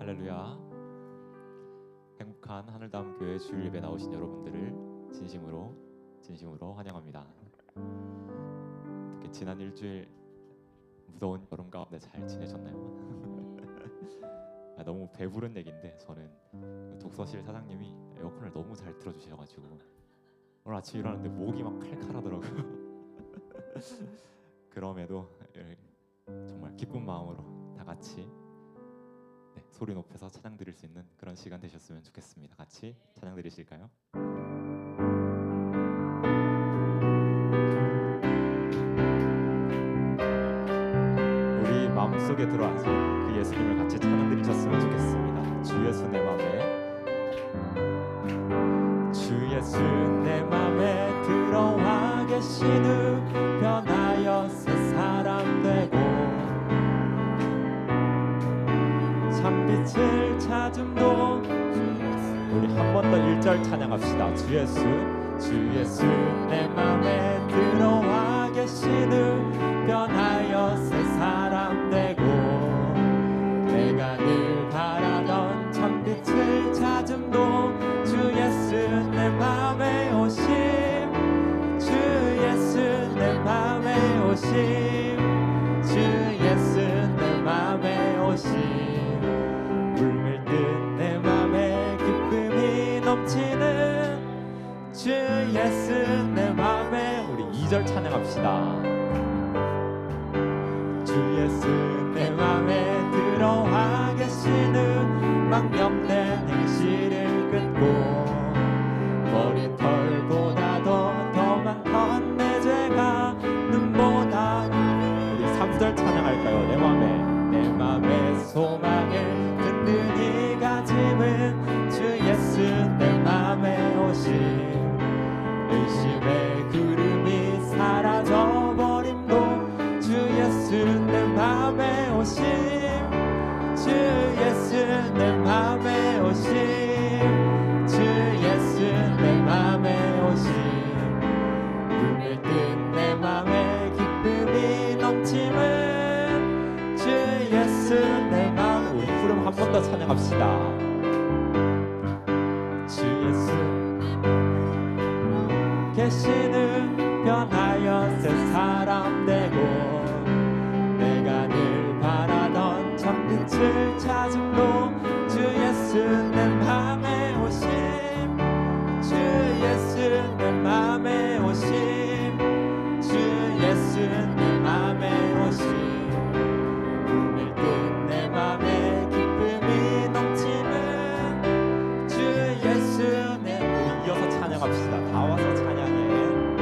할렐루야. 행복한 하늘다움교회 주일 예배 나오신 여러분들을 진심으로 환영합니다. 특히 지난 일주일 무더운 여름 가운데 잘 지내셨나요? 너무 배부른 얘기인데 저는 독서실 사장님이 에어컨을 너무 잘 틀어주셔가지고 오늘 아침에 일어났는데 목이 막 칼칼하더라고요. 그럼에도 정말 기쁜 마음으로 다 같이 소리 높여서 찬양 드릴 수 있는 그런 시간 되셨으면 좋겠습니다. 같이 찬양 드리실까요? 우리 마음속에 들어앉은 그 예수님을 같이 찬양 드리셨으면 좋겠습니다. 주 예수 내 맘에, 주 예수 내 맘에 들어와 계신 후 변하여 새 사람 되고 참빛을 찾음도. 우리 한 번 더 1절 찬양합시다. 주 예수 내 맘에 들어와 계신 후 변하여 새 사람 되고 내가 늘 바라던 참빛을 찾음도 주 예수 내 맘에 오심, 주 예수 내 맘에 오심, 주 예수 내 맘에 오심. 물밀듯 내 맘에 기쁨이 넘치는 주 예수 내 맘에. 우리 2절 찬양합시다. 주 예수 내 맘에 들어와 계신 후 망령된 행실을 끊고 머리털보다도 더 많던 내 죄가 눈보다. 우리 3절 찬양할까요? 내 맘에 소망을 든든히 가짐은 주 예수 내 맘에 오심, 의심의 구름이 사라져버림도 주 예수 내 맘에 오심, 주 예수 내 맘에 오심, 주 예수 내 맘에 오심. 물밀듯 내 맘에 기쁨이 넘침은 주 예수 내 맘. 우리 부름 한 번 더 찬양합시다. 주 예수 계신 후 변하여 새 사람 되고 내가 늘 바라던 참빛을 찾음도 주 예수 내 맘에 오심, 주 예수 내 맘에 오심, 주 예수 내 맘에 오심. 물밀듯 내 맘에 기쁨이 넘치는 주 예수 내. 우리 이어서 찬양합시다. 다 와서 찬양해.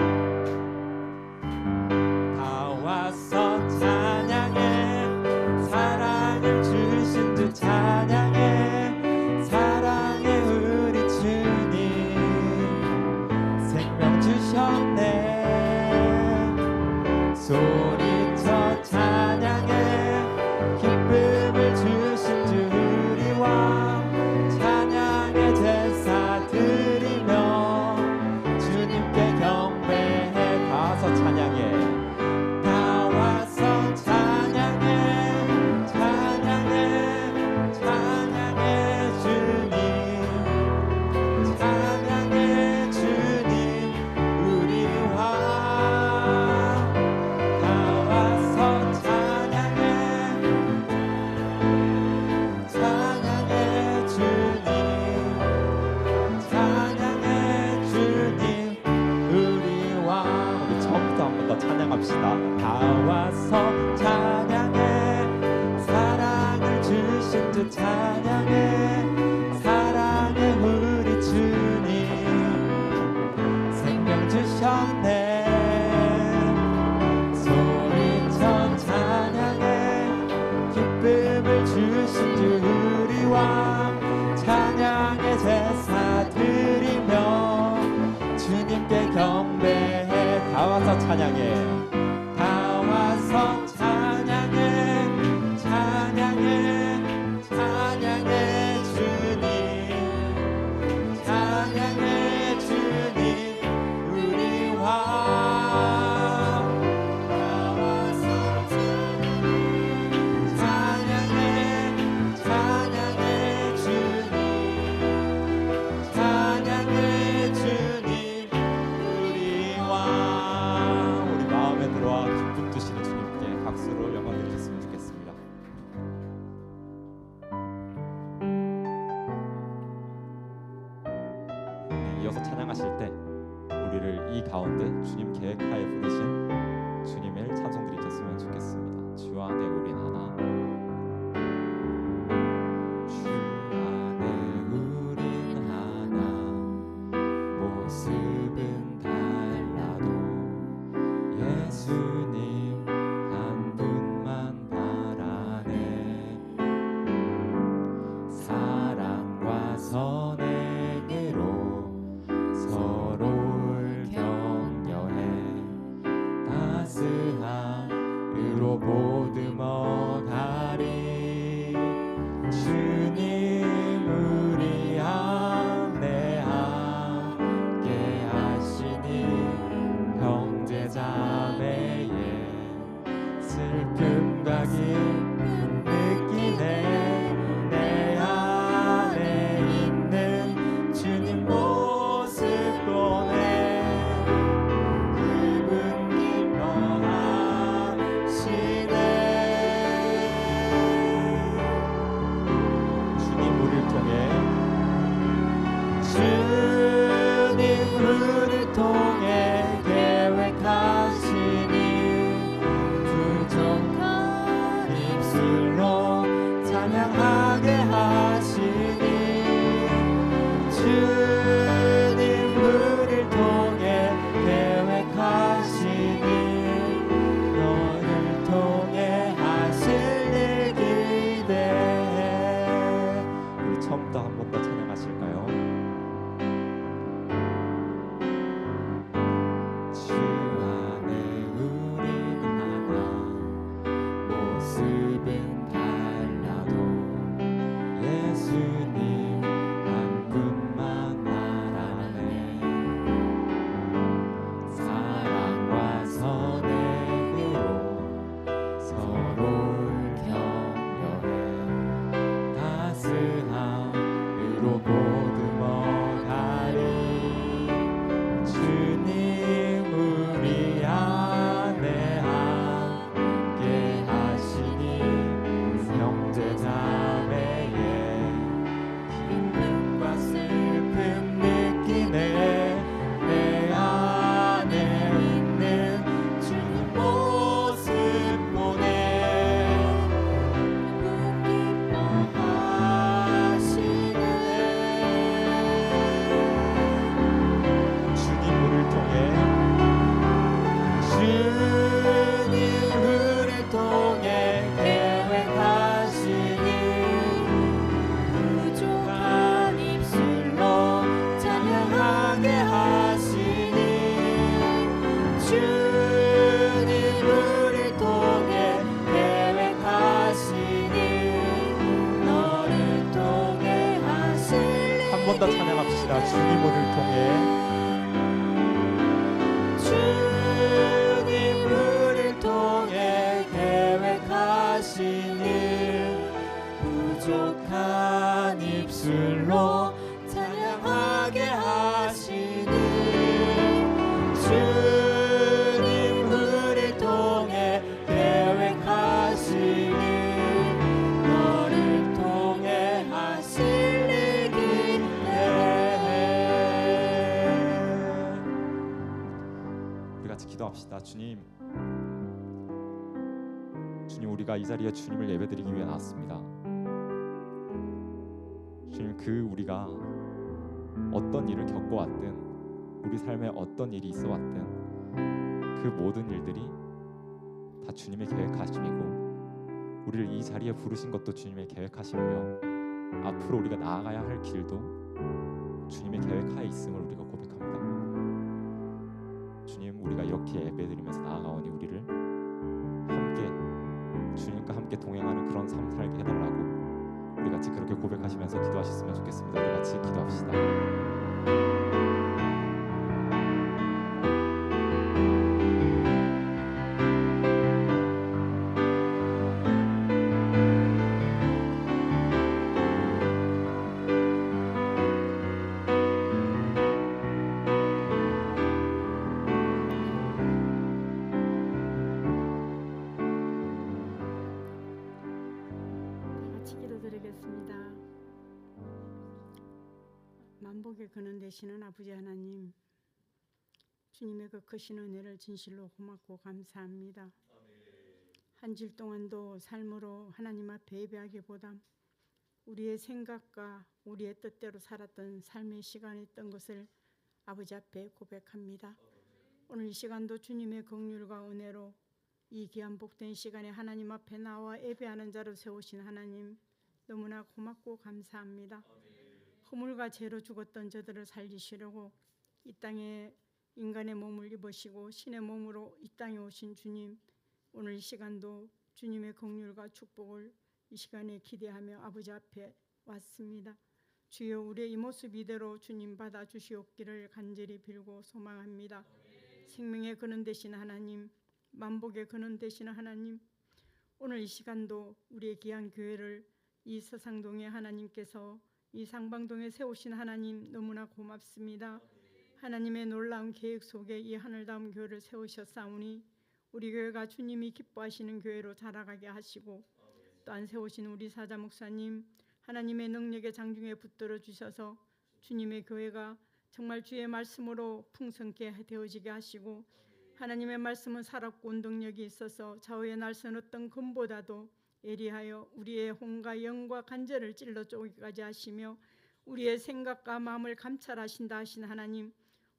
이어서 찬양하실 때 우리를 이 가운데 주님 계획하에 부르신 주님을 찬송 드리셨으면 좋겠습니다. 주 안에 우린 하나. 주 안에 우린 하나. 모습은 달라도 예수님 한 분만 바라네. 사랑과 선행으로 서로를 격려해 따스함으로 보듬어가리. 주님 우리 안에 함께 하시니 형제자매의 슬픔과 기쁨 느끼네. 내 안에 있는 주님 모습 보네. 그분 기뻐하시네. 주님 우리를 통해 계획하시니 부족한 입술로 찬양하게 하시니. 주님 우리를 통해 계획하시니 너를 통해 하실 일 기대해. 우리 처음부터 한 번 더 찬양하실까요? 주 안에 우린 하나. 모습은 달라도 예수님 한 분만 바라네. 사랑과 선행으로 서로를 격려해 따스함으로 보듬어가리. 주님 우리 안에 함께 하시니 형제자매의 기쁨과 슬픔 느끼네. 내 안에 있는 주님 모습 보네. 기뻐하시네. 주님 우리를 통해 계획하시니 부족한 입술로 찬양하게 하시니. 주님 우리를 통해 계획하시니 너를 통해 하실 일. 한 번 더 찬양합시다. 주님 우리를 통해 주님 우리를 통해 계획하시니 부족한 입술로 찬양하게 하시니. 주님 우리를 통해 계획하시니 너를 통해 하실 일 기대해. 우리 같이 기도합시다. 주님 우리가 이 자리에 주님을 예배드리기 위해 나왔습니다. 주님 우리가 어떤 일을 겪어왔든 우리 삶에 어떤 일이 있어왔든 그 모든 일들이 다 주님의 계획하심이고 우리를 이 자리에 부르신 것도 주님의 계획하심이며 앞으로 우리가 나아가야 할 길도 주님의 계획하에 있음을 우리가 고백합니다. 주님 우리가 이렇게 예배드리면서 나아가오니 우리를 함께 주님과 함께 동행하는 그런 삶 살게 해달라고 우리 같이 그렇게 고백하시면서 기도하셨으면 좋겠습니다. 우리 같이 기도합시다. 만복의 근원 되시는 아버지 하나님, 주님의 그 크신 은혜를 진실로 고맙고 감사합니다. 한 주일 동안도 삶으로 하나님 앞에 예배하기보다 우리의 생각과 우리의 뜻대로 살았던 삶의 시간이었던 것을 아버지 앞에 고백합니다. 오늘 이 시간도 주님의 긍휼과 은혜로 이 귀한 복된 시간에 하나님 앞에 나와 예배하는 자로 세우신 하나님, 너무나 고맙고 감사합니다. 허물과 죄로 죽었던 저들을 살리시려고 이 땅에 인간의 몸을 입으시고 신의 몸으로 이 땅에 오신 주님, 오늘 이 시간도 주님의 긍휼과 축복을 이 시간에 기대하며 아버지 앞에 왔습니다. 주여, 우리의 이 모습 이대로 주님 받아주시옵기를 간절히 빌고 소망합니다. 생명의 근원 되신 하나님, 만복의 근원 되시는 하나님, 오늘 이 시간도 우리의 귀한 교회를 이 서상동에 하나님께서 이 상방동에 세우신 하나님, 너무나 고맙습니다. 하나님의 놀라운 계획 속에 이 하늘다운 교회를 세우셨사오니 우리 교회가 주님이 기뻐하시는 교회로 자라가게 하시고, 또한 세우신 우리 사자 목사님, 하나님의 능력의 장중에 붙들어 주셔서 주님의 교회가 정말 주의 말씀으로 풍성케 되어지게 하시고, 하나님의 말씀은 살았고 운동력이 있어서 좌우의 날선 어떤 금보다도 예리하여 우리의 혼과 영과 간절을 찔러 쪼개기까지 하시며 우리의 생각과 마음을 감찰하신다 하신 하나님,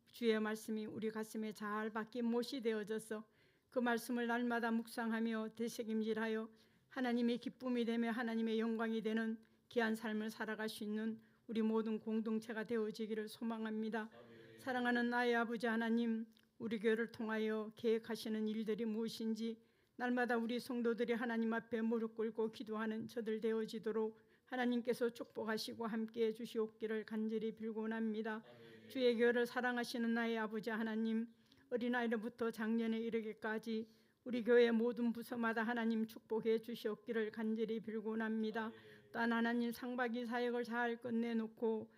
주의 말씀이 우리 가슴에 잘 박힌 못이 되어져서 그 말씀을 날마다 묵상하며 되새김질하여 하나님의 기쁨이 되며 하나님의 영광이 되는 귀한 삶을 살아갈 수 있는 우리 모든 공동체가 되어지기를 소망합니다. 사랑하는 나의 아버지 하나님, 우리 교회를 통하여 계획하시는 일들이 무엇인지 날마다 우리 성도들이 하나님 앞에 무릎 꿇고 기도하는 저들 되어지도록 하나님께서 축복하시고 함께해 주시옵기를 간절히 빌고 원합니다. 주의 교회를 사랑하시는 나의 아버지 하나님, 어린아이로부터 장년에 이르기까지 우리 교회 모든 부서마다 하나님 축복해 주시옵기를 간절히 빌고 원합니다. 또한 하나님 상반기 사역을 잘 끝내놓고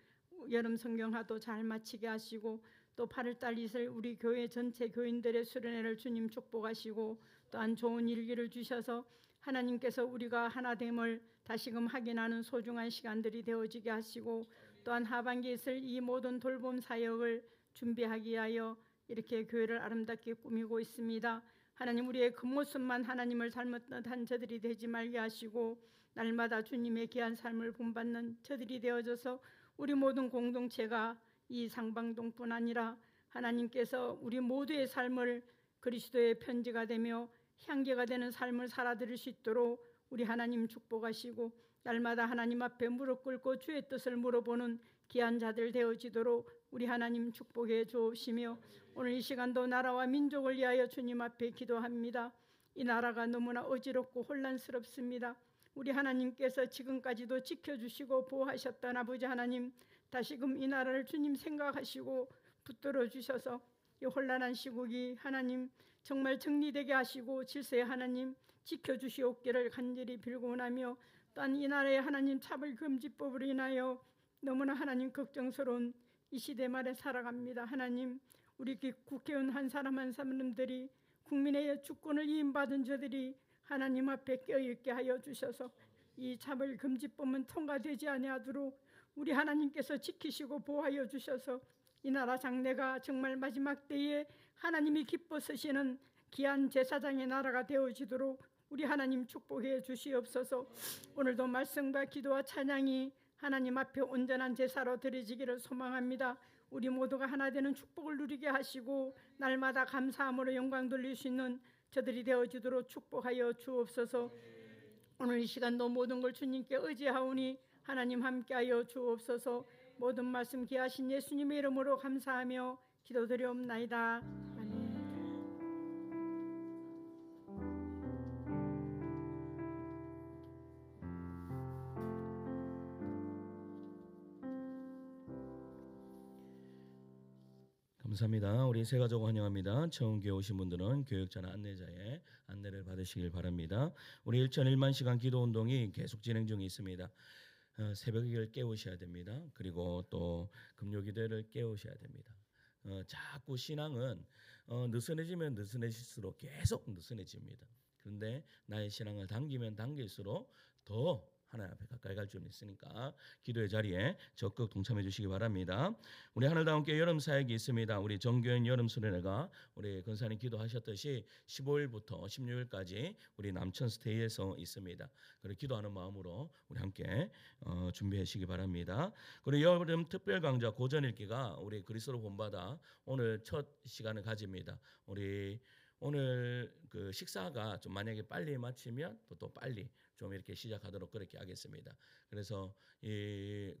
여름 성경화도 잘 마치게 하시고, 또 8월달 이슬 우리 교회 전체 교인들의 수련회를 주님 축복하시고, 또한 좋은 일기를 주셔서 하나님께서 우리가 하나됨을 다시금 확인하는 소중한 시간들이 되어지게 하시고, 또한 하반기 이슬 이 모든 돌봄 사역을 준비하기 위하여 이렇게 교회를 아름답게 꾸미고 있습니다. 하나님, 우리의 겉모습만 하나님을 닮았던 저들이 되지 말게 하시고 날마다 주님의 귀한 삶을 본받는 저들이 되어져서 우리 모든 공동체가 이 상방동뿐 아니라 하나님께서 우리 모두의 삶을 그리스도의 편지가 되며 향기가 되는 삶을 살아드릴 수 있도록 우리 하나님 축복하시고, 날마다 하나님 앞에 무릎 꿇고 주의 뜻을 물어보는 귀한 자들 되어지도록 우리 하나님 축복해 주옵시며, 오늘 이 시간도 나라와 민족을 위하여 주님 앞에 기도합니다. 이 나라가 너무나 어지럽고 혼란스럽습니다. 우리 하나님께서 지금까지도 지켜주시고 보호하셨던 아버지 하나님, 다시금 이 나라를 주님 생각하시고 붙들어 주셔서 이 혼란한 시국이 하나님 정말 정리되게 하시고 질서에 하나님 지켜주시옵기를 간절히 빌고 원하며, 또한 이 나라의 하나님 차별금지법으로 인하여 너무나 하나님 걱정스러운 이 시대 말에 살아갑니다. 하나님, 우리 국회의원 한 사람 한 사람들이 국민의 주권을 위임받은 저들이 하나님 앞에 깨어있게 하여 주셔서 이 차별금지법은 통과되지 아니하도록 우리 하나님께서 지키시고 보호하여 주셔서 이 나라 장래가 정말 마지막 때에 하나님이 기뻐 쓰시는 귀한 제사장의 나라가 되어지도록 우리 하나님 축복해 주시옵소서. 오늘도 말씀과 기도와 찬양이 하나님 앞에 온전한 제사로 드려지기를 소망합니다. 우리 모두가 하나 되는 축복을 누리게 하시고 날마다 감사함으로 영광 돌릴 수 있는 저들이 되어지도록 축복하여 주옵소서. 오늘 이 시간도 모든 걸 주님께 의지하오니 하나님 함께하여 주옵소서. 모든 말씀 귀하신 예수님의 이름으로 감사하며 기도드리옵나이다. 아멘. 감사합니다. 우리 새가족 환영합니다. 처음 교회 오신 분들은 교역자나 안내자의 안내를 받으시길 바랍니다. 우리 1천 1만 시간 기도 운동이 계속 진행 중에 있습니다. 새벽을 깨우셔야 됩니다. 그리고 또 금요 기도를 깨우셔야 됩니다. 자꾸 신앙은 느슨해지면 느슨해질수록 계속 느슨해집니다. 그런데 나의 신앙을 당기면 당길수록 더 하나님 앞에 가까이 갈 줄 믿으니까 기도의 자리에 적극 동참해 주시기 바랍니다. 우리 하늘다운교회 여름 사역이 있습니다. 우리 정교인 여름 수련회가 우리 권사님 기도하셨듯이 15일부터 16일까지 우리 남천 스테이에서 있습니다. 그리고 기도하는 마음으로 우리 함께 준비하시기 바랍니다. 그리고 여름 특별 강좌 고전 읽기가 우리 그리스도 본받아 오늘 첫 시간을 가집니다. 우리 오늘 그 식사가 좀 만약에 빨리 마치면 또 빨리 좀 이렇게 시작하도록 그렇게 하겠습니다. 그래서 이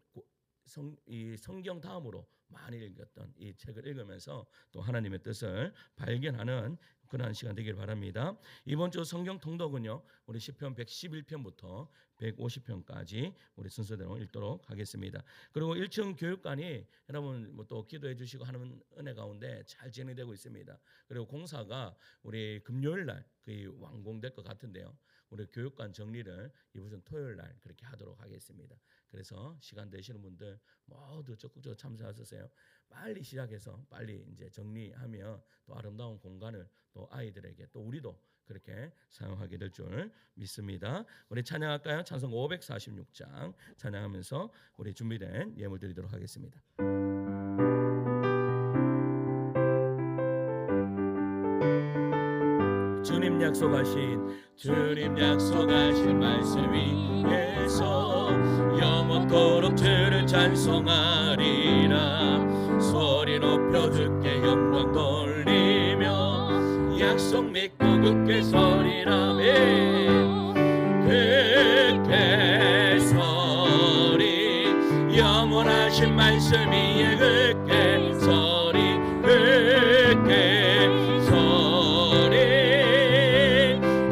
성경 다음으로 많이 읽었던 이 책을 읽으면서 또 하나님의 뜻을 발견하는 그러한 시간 되길 바랍니다. 이번 주 성경 통독은요, 우리 시편 111편부터 150편까지 우리 순서대로 읽도록 하겠습니다. 그리고 1층 교육관이 여러분 또 기도해 주시고 하는 은혜 가운데 잘 진행되고 있습니다. 그리고 공사가 우리 금요일 날 거의 완공될 것 같은데요. 우리 교육관 정리를 이번 토요일 날 그렇게 하도록 하겠습니다. 그래서 시간 되시는 분들 모두 적극적으로 참석하세요. 빨리 시작해서 빨리 이제 정리하면 또 아름다운 공간을 또 아이들에게 또 우리도 그렇게 사용하게 될 줄 믿습니다. 우리 찬양할까요? 찬송 546장 찬양하면서 우리 준비된 예물 드리도록 하겠습니다. 주님 약속하신 말씀 위에서 영원토록 주를 찬송하리라. 소리 높여 주께 영광 돌리며 약속 믿고 굳게 서리라. 굳게 서리 영원하신 말씀 위에 굳게 서리 굳게 서리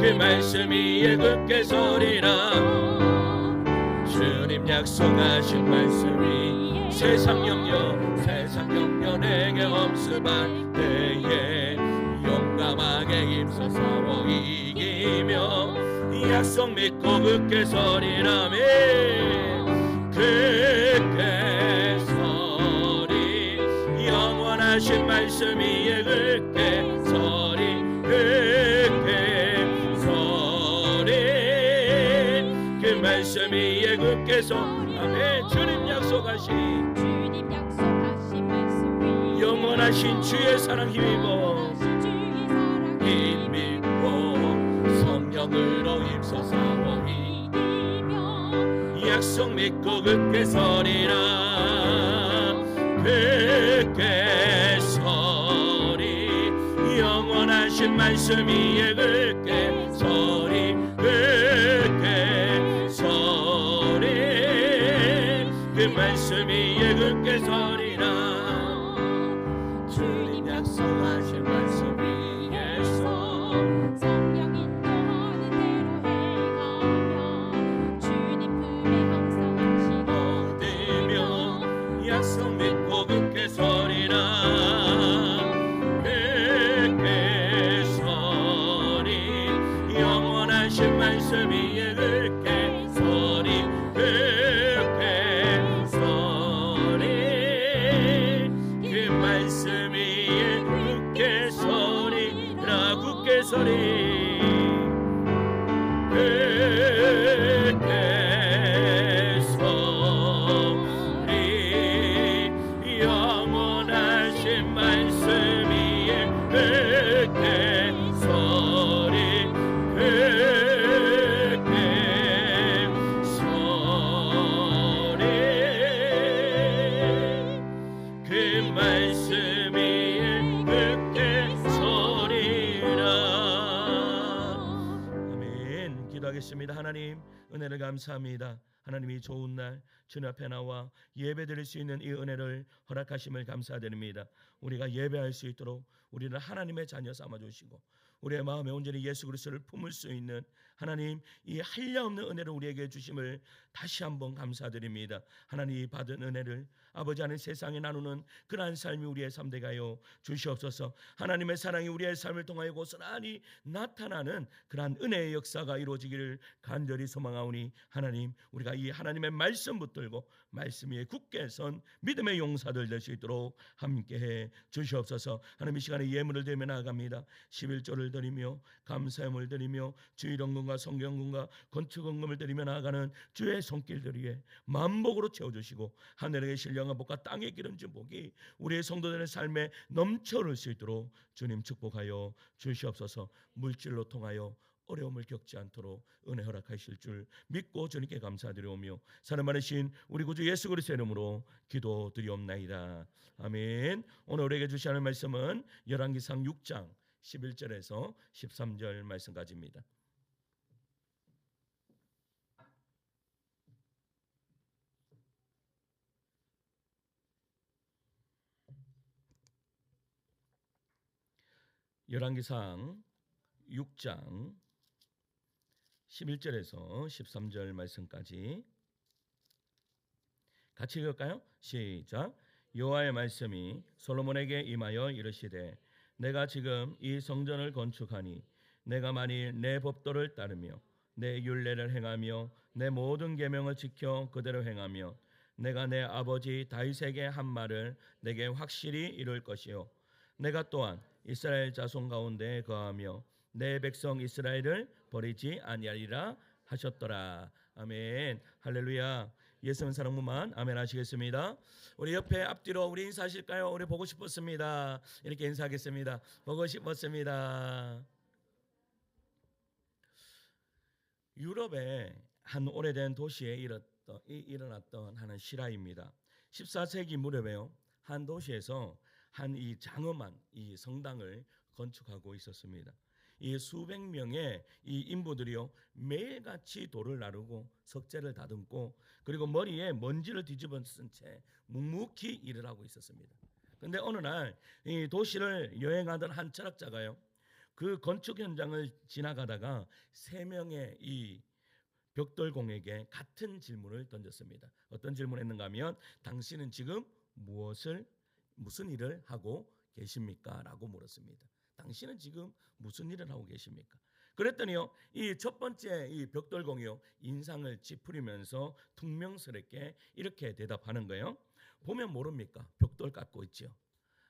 그 말씀 위에 굳게 서리라. 주님 약속하신 말씀 위 세상 영려 내게 엄습할 때에 용감하게 힘써 싸워 이기며 약속 믿고 굳게 서리라며. 굳게 서리 영원하신 말씀 위에 굳게 서리 굳게 서리 그 말씀 위에 굳게 서리라며. 주님 약속하신 영원하신 주의 사랑 힘입어 성령으로 힘써 싸워 이기며 약속 믿고 굳게 서리라. 굳게 서리 영원하신 말씀 위에 굳게 서리 굳게 서리 그 말씀 위에 굳게 서리라. 주님 약속하신 말씀 위에서 성령 인도하는 대로 행하며 주님 품에 항상 얻으며 약속 믿고 굳게 서리라. 굳게 서리 영원하신 말씀 위에 굳게 서리 굳게 서리 그 말씀 위에 굳게 서리라. 굳게 서리 굳게 서리 영원하신 말씀 위에 굳게 서리 굳게 서리 그 말씀 위에 굳게 서리라. 아멘. 기도하겠습니다. 하나님 은혜를 감사합니다. 하나님 이 좋은 날 주님 앞에 나와 예배드릴 수 있는 이 은혜를 허락하심을 감사드립니다. 우리가 예배할 수 있도록 우리를 하나님의 자녀 삼아주시고 우리의 마음에 온전히 예수 그리스도를 품을 수 있는 하나님 이 한량없는 은혜를 우리에게 주심을 다시 한번 감사드립니다. 하나님 받은 은혜를 아버지 안에 세상에 나누는 그러한 삶이 우리의 삶 되게 하여 주시옵소서. 하나님의 사랑이 우리의 삶을 통하여 고스란히 나타나는 그러한 은혜의 역사가 이루어지기를 간절히 소망하오니 하나님 우리가 이 하나님의 말씀 붙들고 말씀 위에 굳게 선 믿음의 용사들 될 수 있도록 함께해 주시옵소서. 하나님 이 시간에 예물을 드리며 나아갑니다. 11조를 드리며 감사함을 드리며 주일원금 헌금과 성경금과 건축헌금을 드리며 나아가는 주의 손길들 위에 만복으로 채워주시고 하늘의 신령한 복과 땅의 기름진 복이 우리의 성도들의 삶에 넘쳐 흐를 수 있도록 주님 축복하여 주시옵소서. 물질로 통하여 어려움을 겪지 않도록 은혜 허락하실 줄 믿고 주님께 감사드리오며 사랑 많으신 우리 구주 예수 그리스도의 이름으로 기도드리옵나이다. 아멘. 오늘 우리에게 주시는 말씀은 열왕기상 6장 11절에서 13절 말씀까지입니다. 열왕기상 6장 11절에서 13절 말씀까지 같이 읽을까요? 시작. 여호와의 말씀이 솔로몬에게 임하여 이르시되 내가 지금 이 성전을 건축하니 내가 만일 내 법도를 따르며 내 율례를 행하며 내 모든 계명을 지켜 그대로 행하며 내가 내 아버지 다윗에게 한 말을 내게 확실히 이룰 것이요 내가 또한 이스라엘 자손 가운데 거하며 내 백성 이스라엘을 버리지 아니하리라 하셨더라. 아멘. 할렐루야. 예수는 사랑무만 아멘 하시겠습니다. 우리 옆에 앞뒤로 우리 인사하실까요? 우리 보고 싶었습니다. 이렇게 인사하겠습니다. 보고 싶었습니다. 유럽의 한 오래된 도시에 일어났던 하는 실화입니다. 14세기 무렵에요. 한 도시에서 한 이 장엄한 이 성당을 건축하고 있었습니다. 이 수백 명의 이 인부들이요 매일같이 돌을 나르고 석재를 다듬고 그리고 머리에 먼지를 뒤집어 쓴 채 묵묵히 일을 하고 있었습니다. 그런데 어느 날 이 도시를 여행하던 한 철학자가요 그 건축 현장을 지나가다가 세 명의 이 벽돌공에게 같은 질문을 던졌습니다. 어떤 질문을 했는가 하면 당신은 지금 무슨 일을 하고 계십니까? 라고 물었습니다. 당신은 지금 무슨 일을 하고 계십니까? 그랬더니요 이 첫 번째 이 벽돌공이요 인상을 찌푸리면서 퉁명스럽게 이렇게 대답하는 거예요. 보면 모릅니까? 벽돌 깎고 있죠.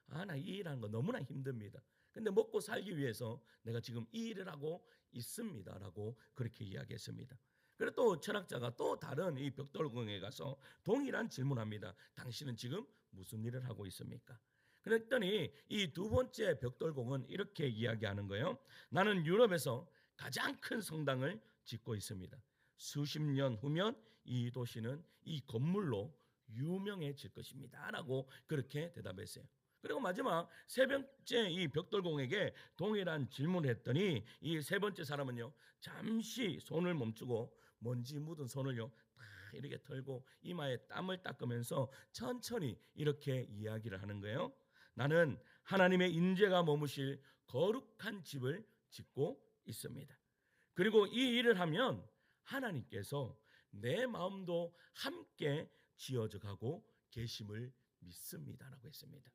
나 이 일하는 거 너무나 힘듭니다. 근데 먹고 살기 위해서 내가 지금 이 일을 하고 있습니다 라고 그렇게 이야기했습니다. 그리고 또 철학자가 또 다른 이 벽돌공에 가서 동일한 질문합니다. 당신은 지금 무슨 일을 하고 있습니까? 그랬더니 이 두 번째 벽돌공은 이렇게 이야기하는 거예요. 나는 유럽에서 가장 큰 성당을 짓고 있습니다. 수십 년 후면 이 도시는 이 건물로 유명해질 것입니다 라고 그렇게 대답했어요. 그리고 마지막 세 번째 이 벽돌공에게 동일한 질문을 했더니 이 세 번째 사람은요 잠시 손을 멈추고 먼지 묻은 손을요 다 이렇게 털고 이마에 땀을 닦으면서 천천히 이렇게 이야기를 하는 거예요. 나는 하나님의 인재가 머무실 거룩한 집을 짓고 있습니다. 그리고 이 일을 하면 하나님께서 내 마음도 함께 지어져 가고 계심을 믿습니다라고 했습니다.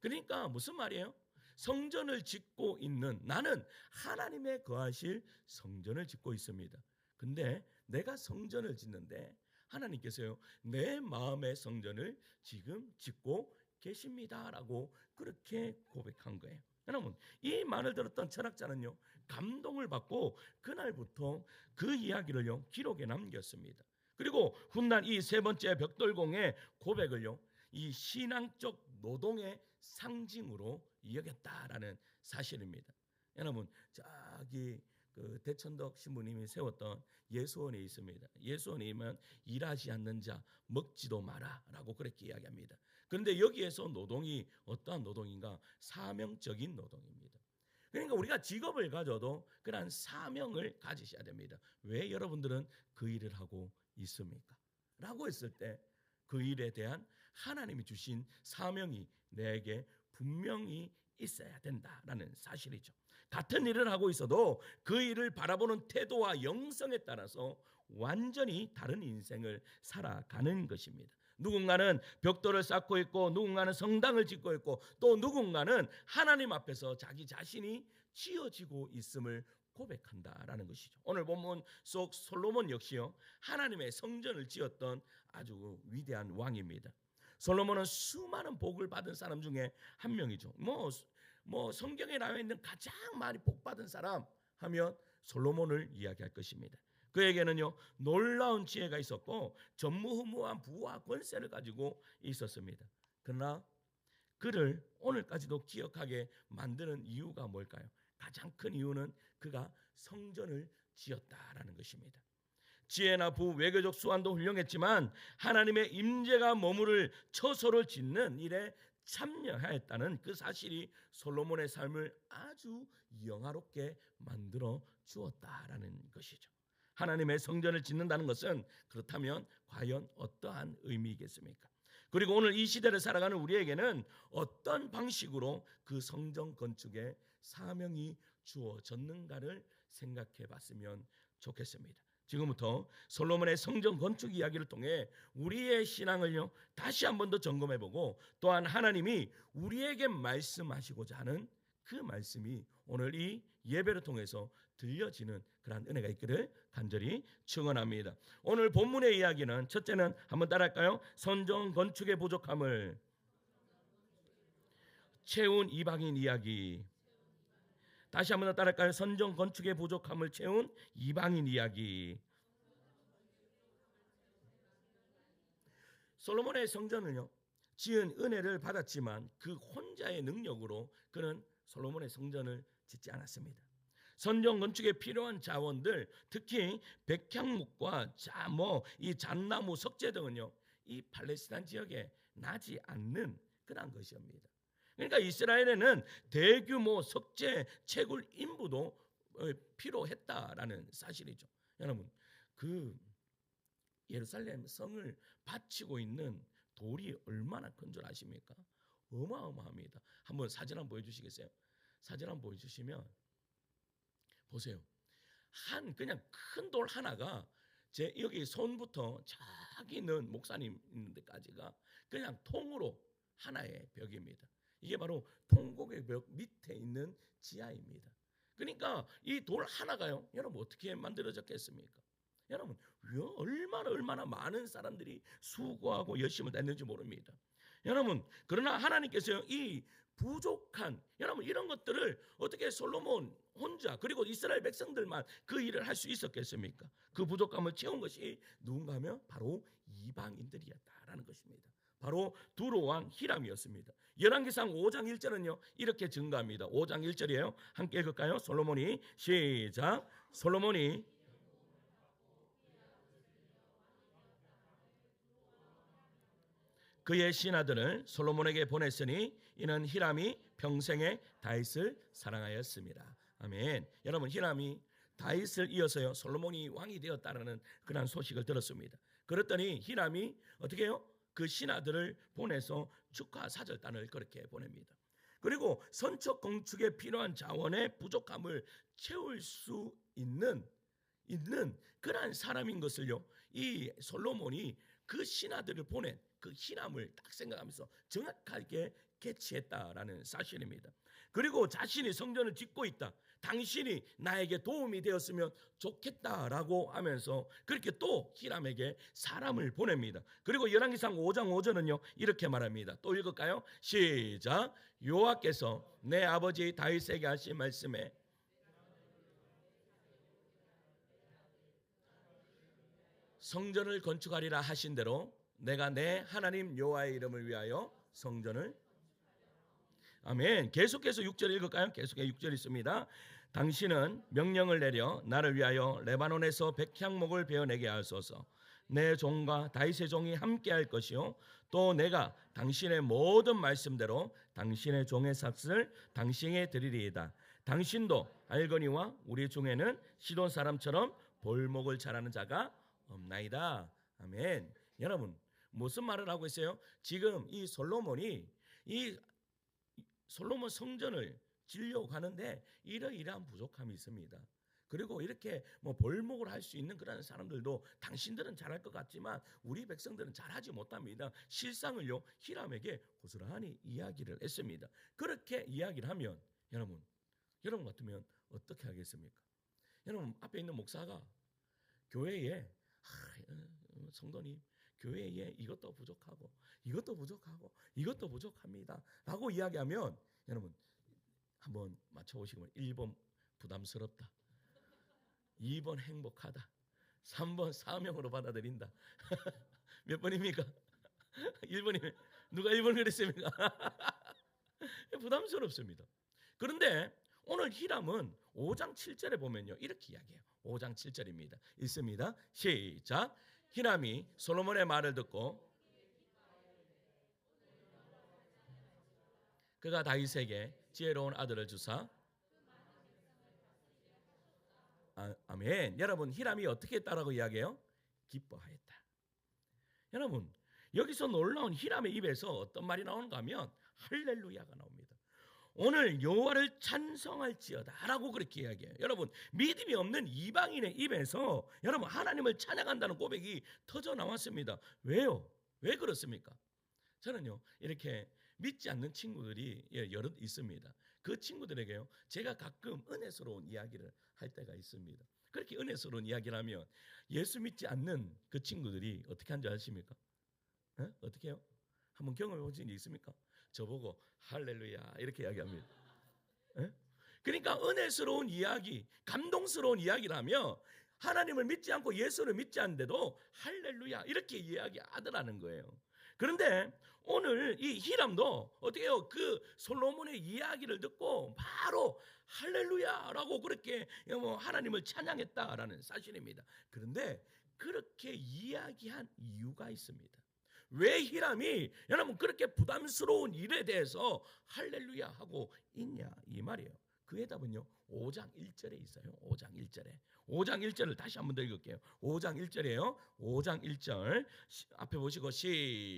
그러니까 무슨 말이에요? 성전을 짓고 있는 나는 하나님의 거하실 성전을 짓고 있습니다. 근데 내가 성전을 짓는데 하나님께서요 내 마음의 성전을 지금 짓고 계십니다라고 그렇게 고백한 거예요. 여러분 이 말을 들었던 철학자는요 감동을 받고 그날부터 그 이야기를요 기록에 남겼습니다. 그리고 훗날 이 세 번째 벽돌공의 고백을요 이 신앙적 노동의 상징으로 여겼다라는 사실입니다. 여러분 저기 그 대천덕 신부님이 세웠던 예수원에 있습니다. 예수원에 있으면 일하지 않는 자 먹지도 마라라고 그렇게 이야기합니다. 그런데 여기에서 노동이 어떠한 노동인가? 사명적인 노동입니다. 그러니까 우리가 직업을 가져도 그런 사명을 가지셔야 됩니다. 왜 여러분들은 그 일을 하고 있습니까? 라고 했을 때 그 일에 대한 하나님이 주신 사명이 내게 분명히 있어야 된다라는 사실이죠. 같은 일을 하고 있어도 그 일을 바라보는 태도와 영성에 따라서 완전히 다른 인생을 살아가는 것입니다. 누군가는 벽돌을 쌓고 있고 누군가는 성당을 짓고 있고 또 누군가는 하나님 앞에서 자기 자신이 지어지고 있음을 고백한다라는 것이죠. 오늘 본문 속 솔로몬 역시요 하나님의 성전을 지었던 아주 위대한 왕입니다. 솔로몬은 수많은 복을 받은 사람 중에 한 명이죠. 뭐 성경에 나와 있는 가장 많이 복 받은 사람 하면 솔로몬을 이야기할 것입니다. 그에게는요 놀라운 지혜가 있었고 전무후무한 부와 권세를 가지고 있었습니다. 그러나 그를 오늘까지도 기억하게 만드는 이유가 뭘까요? 가장 큰 이유는 그가 성전을 지었다라는 것입니다. 지혜나 부, 외교적 수완도 훌륭했지만 하나님의 임재가 머무를 처소를 짓는 일에 참여하였다는 그 사실이 솔로몬의 삶을 아주 영화롭게 만들어 주었다라는 것이죠. 하나님의 성전을 짓는다는 것은 그렇다면 과연 어떠한 의미이겠습니까? 그리고 오늘 이 시대를 살아가는 우리에게는 어떤 방식으로 그 성전 건축에 사명이 주어졌는가를 생각해 봤으면 좋겠습니다. 지금부터 솔로몬의 성전 건축 이야기를 통해 우리의 신앙을요 다시 한 번 더 점검해보고 또한 하나님이 우리에게 말씀하시고자 하는 그 말씀이 오늘 이 예배를 통해서 들려지는 그러한 은혜가 있기를 간절히 축원합니다. 오늘 본문의 이야기는 첫째는 한번 따라할까요? 성전 건축의 부족함을 채운 이방인 이야기. 다시 한번 더 따라할까요? 성전 건축의 부족함을 채운 이방인 이야기. 솔로몬의 성전은요 지은 은혜를 받았지만 그 혼자의 능력으로 그는 솔로몬의 성전을 짓지 않았습니다. 성전 건축에 필요한 자원들, 특히 백향목과 이 잣나무, 석재 등은요 이 팔레스타인 지역에 나지 않는 그런 것입니다. 그러니까 이스라엘에는 대규모 석재 채굴 인부도 필요했다라는 사실이죠. 여러분, 그 예루살렘 성을 바치고 있는 돌이 얼마나 큰 줄 아십니까? 어마어마합니다. 한번 사진 한번 보여주시겠어요? 사진 한번 보여주시면 보세요. 그냥 큰 돌 하나가 제 여기 손부터 저기 있는 목사님 있는 데까지가 그냥 통으로 하나의 벽입니다. 이게 바로 통곡의 벽 밑에 있는 지하입니다. 그러니까 이 돌 하나가요, 여러분 어떻게 만들어졌겠습니까? 여러분 얼마나 많은 사람들이 수고하고 열심을 냈는지 모릅니다. 여러분 그러나 하나님께서 이 부족한 여러분 이런 것들을 어떻게 솔로몬 혼자 그리고 이스라엘 백성들만 그 일을 할 수 있었겠습니까? 그 부족함을 채운 것이 누군가 하면 바로 이방인들이었다라는 것입니다. 바로 두로 왕 히람이었습니다. 열왕기상 5장 1절은요 이렇게 증가합니다. 5장 1절이에요. 함께 읽을까요? 솔로몬이 시작. 솔로몬이 그의 신하들을 솔로몬에게 보냈으니 이는 히람이 평생에 다윗을 사랑하였습니다. 아멘. 여러분 히람이 다윗을 이어서요 솔로몬이 왕이 되었다라는 그런 소식을 들었습니다. 그랬더니 히람이 어떻게 해요? 그 신하들을 보내서 축하 사절단을 그렇게 보냅니다. 그리고 선처 건축에 필요한 자원의 부족함을 채울 수 있는 그러한 사람인 것을요 이 솔로몬이 그 신하들을 보낸 그 히람을 딱 생각하면서 정확하게 캐치했다라는 사실입니다. 그리고 자신이 성전을 짓고 있다, 당신이 나에게 도움이 되었으면 좋겠다라고 하면서 그렇게 또 히람에게 사람을 보냅니다. 그리고 열왕기상 5장 5절은요 이렇게 말합니다. 또 읽을까요? 시작. 여호와께서 내 아버지 다윗에게 하신 말씀에 성전을 건축하리라 하신 대로 내가 내 하나님 여호와의 이름을 위하여 성전을 아멘. 계속해서 6절 읽을까요? 계속해서 6절 있습니다. 당신은 명령을 내려 나를 위하여 레바논에서 백향목을 베어내게 하소서. 내 종과 다윗의 종이 함께할 것이요 또 내가 당신의 모든 말씀대로 당신의 종의 삭슬을 당신에게 드리리이다. 당신도 알거니와 우리 중에는 시돈 사람처럼 볼목을 잘하는 자가 없나이다. 아멘. 여러분 무슨 말을 하고 있어요? 지금 이 솔로몬이 이 솔로몬 성전을 지으려고 하는데 이러이러한 부족함이 있습니다. 그리고 이렇게 벌목을 할 수 있는 그런 사람들도 당신들은 잘할 것 같지만 우리 백성들은 잘하지 못합니다. 실상을요 히람에게 고스란히 이야기를 했습니다. 그렇게 이야기를 하면 여러분 같으면 어떻게 하겠습니까? 여러분 앞에 있는 목사가 교회에 성도님 교회에 이것도 부족하고 이것도 부족합니다 라고 이야기하면 여러분 한번 맞춰보시면 1번 부담스럽다, 2번 행복하다, 3번 사명으로 받아들인다. 몇 번입니까? 1번이면 누가 1번 그랬습니까? 부담스럽습니다. 그런데 오늘 히람은 5장 7절에 보면요 이렇게 이야기해요. 5장 7절입니다. 읽습니다. 시작. 히람이 솔로몬의 말을 듣고 그가 다윗에게 지혜로운 아들을 주사. 아멘. 여러분, 히람이 어떻게 했다라고 이야기해요? 기뻐하였다. 여러분, 여기서 놀라운 히람의 입에서 어떤 말이 나오는가 하면 할렐루야가 나옵니다. 오늘 여호와를 찬송할지어다라고 그렇게 이야기해요. 여러분, 믿음이 없는 이방인의 입에서 여러분 하나님을 찬양한다는 고백이 터져 나왔습니다. 왜요? 왜 그렇습니까? 저는요 이렇게 믿지 않는 친구들이 여럿 있습니다. 그 친구들에게요 제가 가끔 은혜스러운 이야기를 할 때가 있습니다. 그렇게 은혜스러운 이야기를 하면 예수 믿지 않는 그 친구들이 어떻게 하는지 아십니까? 어떻게 해요? 한번 경험해 보신 적 있습니까? 저보고 할렐루야 이렇게 이야기합니다. 그러니까 은혜스러운 이야기, 감동스러운 이야기를 하면 하나님을 믿지 않고 예수를 믿지 않는데도 할렐루야 이렇게 이야기하더라는 거예요. 그런데 오늘 이 히람도 어떻게 해요? 그 솔로몬의 이야기를 듣고 바로 할렐루야라고 그렇게 하나님을 찬양했다라는 사실입니다. 그런데 그렇게 이야기한 이유가 있습니다. 왜 히람이 여러분 그렇게 부담스러운 일에 대해서 할렐루야 하고 있냐 이 말이에요. 그의 답은요 5장 1절에 있어요. 5장 1절에 5장 1절을 다시 한번 더 읽을게요. 5장 1절이에요. 5장 1절 앞에 보시고 5장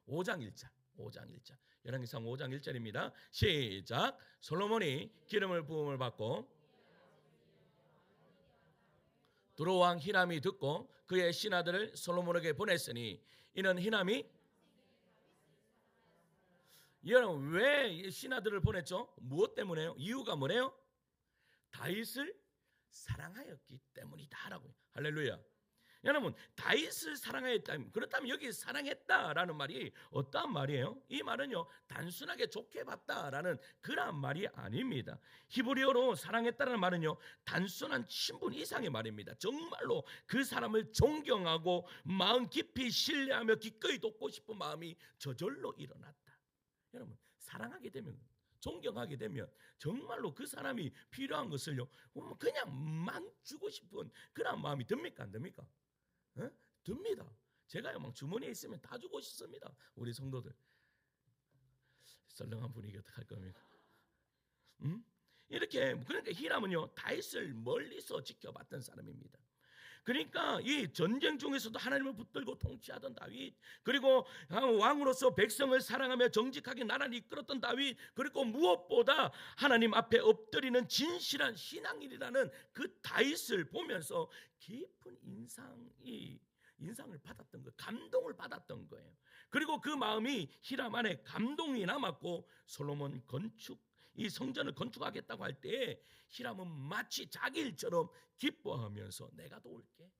1절 5장 1절 열왕기상 5장 1절입니다. 시작. 솔로몬이 기름을 부음을 받고 두로왕 히람이 듣고 그의 신하들을 솔로몬에게 보냈으니 이는 히람이 여러분 왜 신하들을 보냈죠? 무엇 때문에요? 이유가 뭐래요? 다윗을 사랑하였기 때문이다라고. 할렐루야. 여러분 다윗을 사랑하였다. 그렇다면 여기 사랑했다라는 말이 어떠한 말이에요? 이 말은요 단순하게 좋게 봤다라는 그런 말이 아닙니다. 히브리어로 사랑했다라는 말은요 단순한 친분 이상의 말입니다. 정말로 그 사람을 존경하고 마음 깊이 신뢰하며 기꺼이 돕고 싶은 마음이 저절로 일어났다. 여러분 사랑하게 되면 존경하게 되면 정말로 그 사람이 필요한 것을요 그냥 막 주고 싶은 그런 마음이 듭니까 안 듭니까? 듭니다. 제가요 막 주머니에 있으면 다 주고 싶습니다. 우리 성도들 썰렁한 분위기 어떡할 겁니까? 이렇게 그러니까 히람은요 다윗을 멀리서 지켜봤던 사람입니다. 그러니까 이 전쟁 중에서도 하나님을 붙들고 통치하던 다윗, 그리고 왕으로서 백성을 사랑하며 정직하게 나라를 이끌었던 다윗, 그리고 무엇보다 하나님 앞에 엎드리는 진실한 신앙인이라는 그 다윗을 보면서 깊은 인상을 받았던 거예요. 감동을 받았던 거예요. 그리고 그 마음이 히람 안에 감동이 남았고 솔로몬 이 성전을 건축하겠다고 할 때 히람은 마치 자기 일처럼 기뻐하면서 내가 도울게.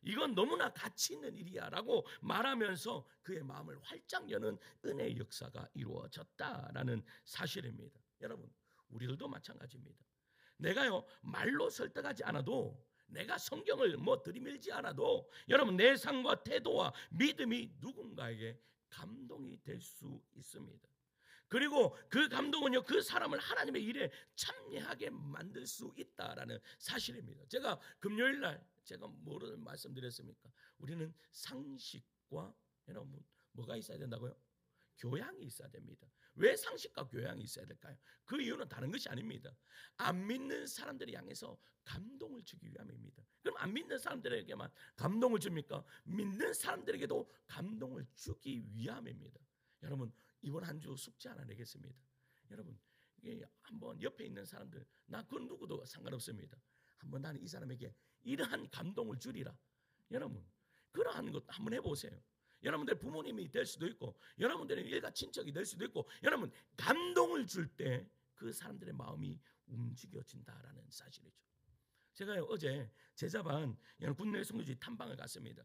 이건 너무나 가치 있는 일이야 라고 말하면서 그의 마음을 활짝 여는 은혜의 역사가 이루어졌다라는 사실입니다. 여러분 우리들도 마찬가지입니다. 내가요 말로 설득하지 않아도 내가 성경을 들이밀지 않아도 여러분 내 삶과 태도와 믿음이 누군가에게 감동이 될 수 있습니다. 그리고 그 감동은요 그 사람을 하나님의 일에 참여하게 만들 수 있다라는 사실입니다. 제가 금요일 날 제가 뭐를 말씀드렸습니까? 우리는 상식과 여러분 뭐가 있어야 된다고요? 교양이 있어야 됩니다. 왜 상식과 교양이 있어야 될까요? 그 이유는 다른 것이 아닙니다. 안 믿는 사람들을 향해서 감동을 주기 위함입니다. 그럼 안 믿는 사람들에게만 감동을 줍니까? 믿는 사람들에게도 감동을 주기 위함입니다. 여러분 이번 한 주 숙제 하나 내겠습니다. 여러분 이게 한번 옆에 있는 사람들 나 그 누구도 상관없습니다. 한번 나는 이 사람에게 이러한 감동을 주리라. 여러분 그러한 것 한번 해보세요. 여러분들 부모님이 될 수도 있고 여러분들의 일가 친척이 될 수도 있고 여러분 감동을 줄 때 그 사람들의 마음이 움직여진다라는 사실이죠. 제가 어제 제자반 국내 선교지 탐방을 갔습니다.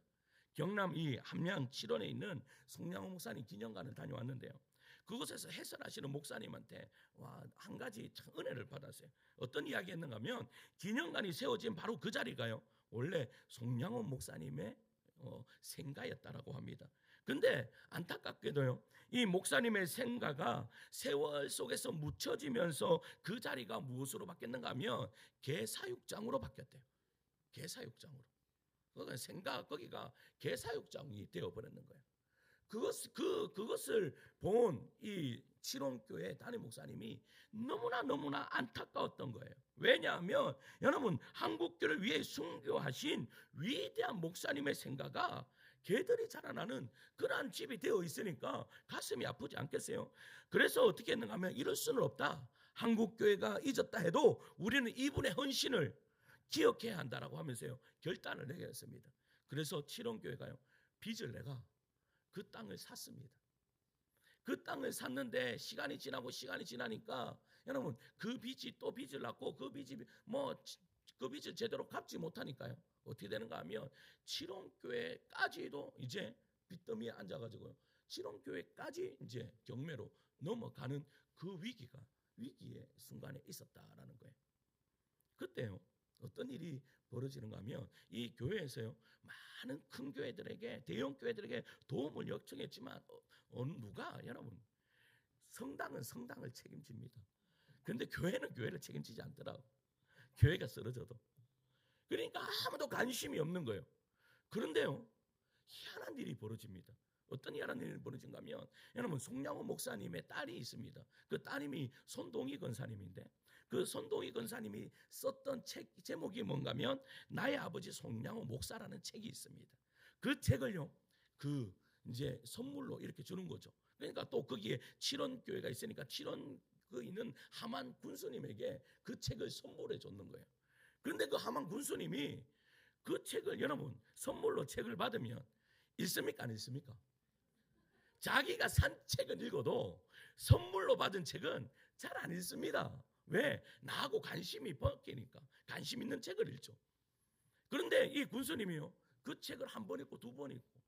경남 이 함양 칠원에 있는 송량호 목사님 기념관을 다녀왔는데요. 그곳에서 해설하시는 목사님한테 한 가지 참 은혜를 받았어요. 어떤 이야기 했는가 하면 기념관이 세워진 바로 그 자리가요, 원래 송량원 목사님의 생가였다라고 합니다. 근데 안타깝게도요, 이 목사님의 생가가 세월 속에서 묻혀지면서 그 자리가 무엇으로 바뀌었는가 하면 개사육장으로 바뀌었대요. 개사육장으로. 그러니까 생가 거기가 개사육장이 되어버렸는 거예요. 그것을 본 이 칠원교회 담임 목사님이 너무나 안타까웠던 거예요. 왜냐하면 여러분, 한국교를 위해 순교하신 위대한 목사님의 생가가 개들이 자라나는 그러한 집이 되어 있으니까 가슴이 아프지 않겠어요? 그래서 어떻게 했는가 하면 이럴 수는 없다. 한국교회가 잊었다 해도 우리는 이분의 헌신을 기억해야 한다라고 하면서요, 결단을 내게 했습니다. 그래서 칠원교회가요, 빚을 내가 그 땅을 샀습니다. 그 땅을 샀는데 시간이 지나니까 여러분, 그 빚이 또 빚을 낳고 그 빚을 제대로 갚지 못하니까요, 어떻게 되는가 하면 칠원교회까지도 이제 빚더미에 앉아가지고요, 칠원교회까지 이제 경매로 넘어가는 그 위기의 순간에 있었다라는 거예요. 그때요, 어떤 일이 벌어지는가 하면 이 교회에서요, 많은 큰 교회들에게, 대형 교회들에게 도움을 요청했지만 누가, 여러분, 성당은 성당을 책임집니다. 그런데 교회는 교회를 책임지지 않더라고. 교회가 쓰러져도. 그러니까 아무도 관심이 없는 거예요. 그런데요, 희한한 일이 벌어집니다. 어떤 희한한 일이 벌어진가 하면 여러분, 송량호 목사님의 딸이 있습니다. 그 따님이 손동희 권사님인데, 그 손동희 권사님이 썼던 책 제목이 뭔가 하면 나의 아버지 송량호 목사라는 책이 있습니다. 그 책을요, 이제 선물로 이렇게 주는 거죠. 그러니까 또 거기에 칠원교회가 있으니까 칠원 있는 하만 군수님에게 그 책을 선물해 줬는 거예요. 그런데 그 하만 군수님이 그 책을, 여러분, 선물로 책을 받으면 읽습니까, 안 읽습니까? 자기가 산 책은 읽어도 선물로 받은 책은 잘 안 읽습니다. 왜? 나하고 관심이 바뀌니까 관심 있는 책을 읽죠. 그런데 이 군수님이요, 그 책을 한 번 읽고 두 번 읽고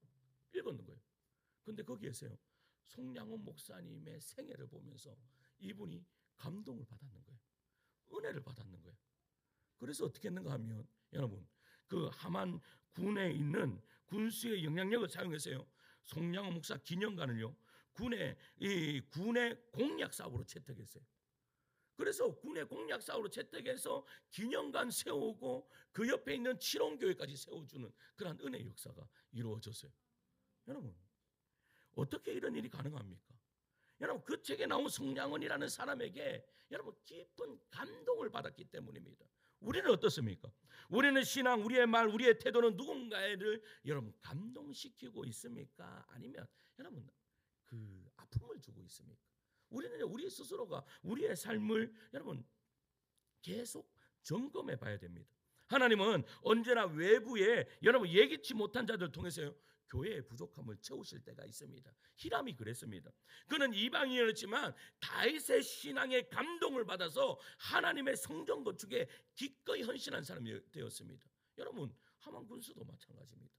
읽었는 거예요. 그런데 거기에서요, 송량원 목사님의 생애를 보면서 이분이 감동을 받았는 거예요. 은혜를 받았는 거예요. 그래서 어떻게 했는가 하면 여러분, 그 하만 군에 있는 군수의 영향력을 사용해서요, 송량원 목사 기념관을요, 군의 공약 사업으로 채택했어요. 그래서 군의 공약 사업으로 채택해서 기념관 세우고 그 옆에 있는 칠원교회까지 세워주는 그런 은혜의 역사가 이루어졌어요. 여러분, 어떻게 이런 일이 가능합니까? 여러분, 그 책에 나온 송량원이라는 사람에게 여러분 깊은 감동을 받았기 때문입니다. 우리는 어떻습니까? 우리는 신앙, 우리의 말, 우리의 태도는 누군가를 여러분 감동시키고 있습니까? 아니면 여러분 그 아픔을 주고 있습니까? 우리는 우리 스스로가 우리의 삶을 여러분 계속 점검해 봐야 됩니다. 하나님은 언제나 외부에 여러분 예기치 못한 자들을 통해서요, 교회의 부족함을 채우실 때가 있습니다. 히람이 그랬습니다. 그는 이방인이었지만 다윗의 신앙에 감동을 받아서 하나님의 성전 건축에 기꺼이 헌신한 사람이 되었습니다. 여러분, 하만 군수도 마찬가지입니다.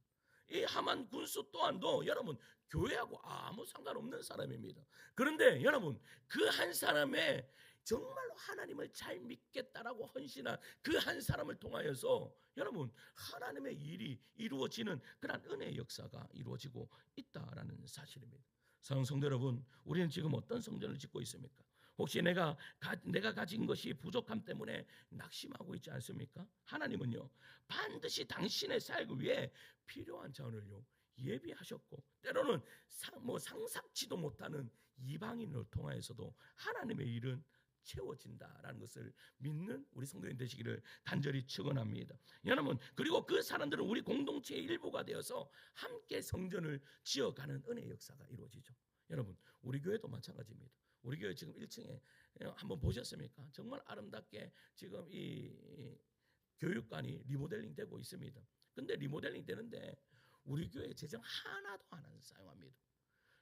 이 하만 군수 또한도 여러분 교회하고 아무 상관없는 사람입니다. 그런데 여러분, 그 한 사람의 정말로 하나님을 잘 믿겠다라고 헌신한 그 한 사람을 통하여서 여러분 하나님의 일이 이루어지는 그런 은혜의 역사가 이루어지고 있다라는 사실입니다. 사랑하는 성도 여러분, 우리는 지금 어떤 성전을 짓고 있습니까? 혹시 내가 가진 것이 부족함 때문에 낙심하고 있지 않습니까? 하나님은요, 반드시 당신의 사역을 위해 필요한 자원을요 예비하셨고, 때로는 상상치도 못하는 이방인을 통하여서도 하나님의 일은 채워진다라는 것을 믿는 우리 성도님 되시기를 간절히 축원합니다. 여러분, 그리고 그 사람들은 우리 공동체의 일부가 되어서 함께 성전을 지어가는 은혜의 역사가 이루어지죠. 여러분, 우리 교회도 마찬가지입니다. 우리 교회 지금 1층에 한번 보셨습니까? 정말 아름답게 지금 이 교육관이 리모델링 되고 있습니다. 근데 리모델링 되는데 우리 교회 재정 하나도 안 사용합니다.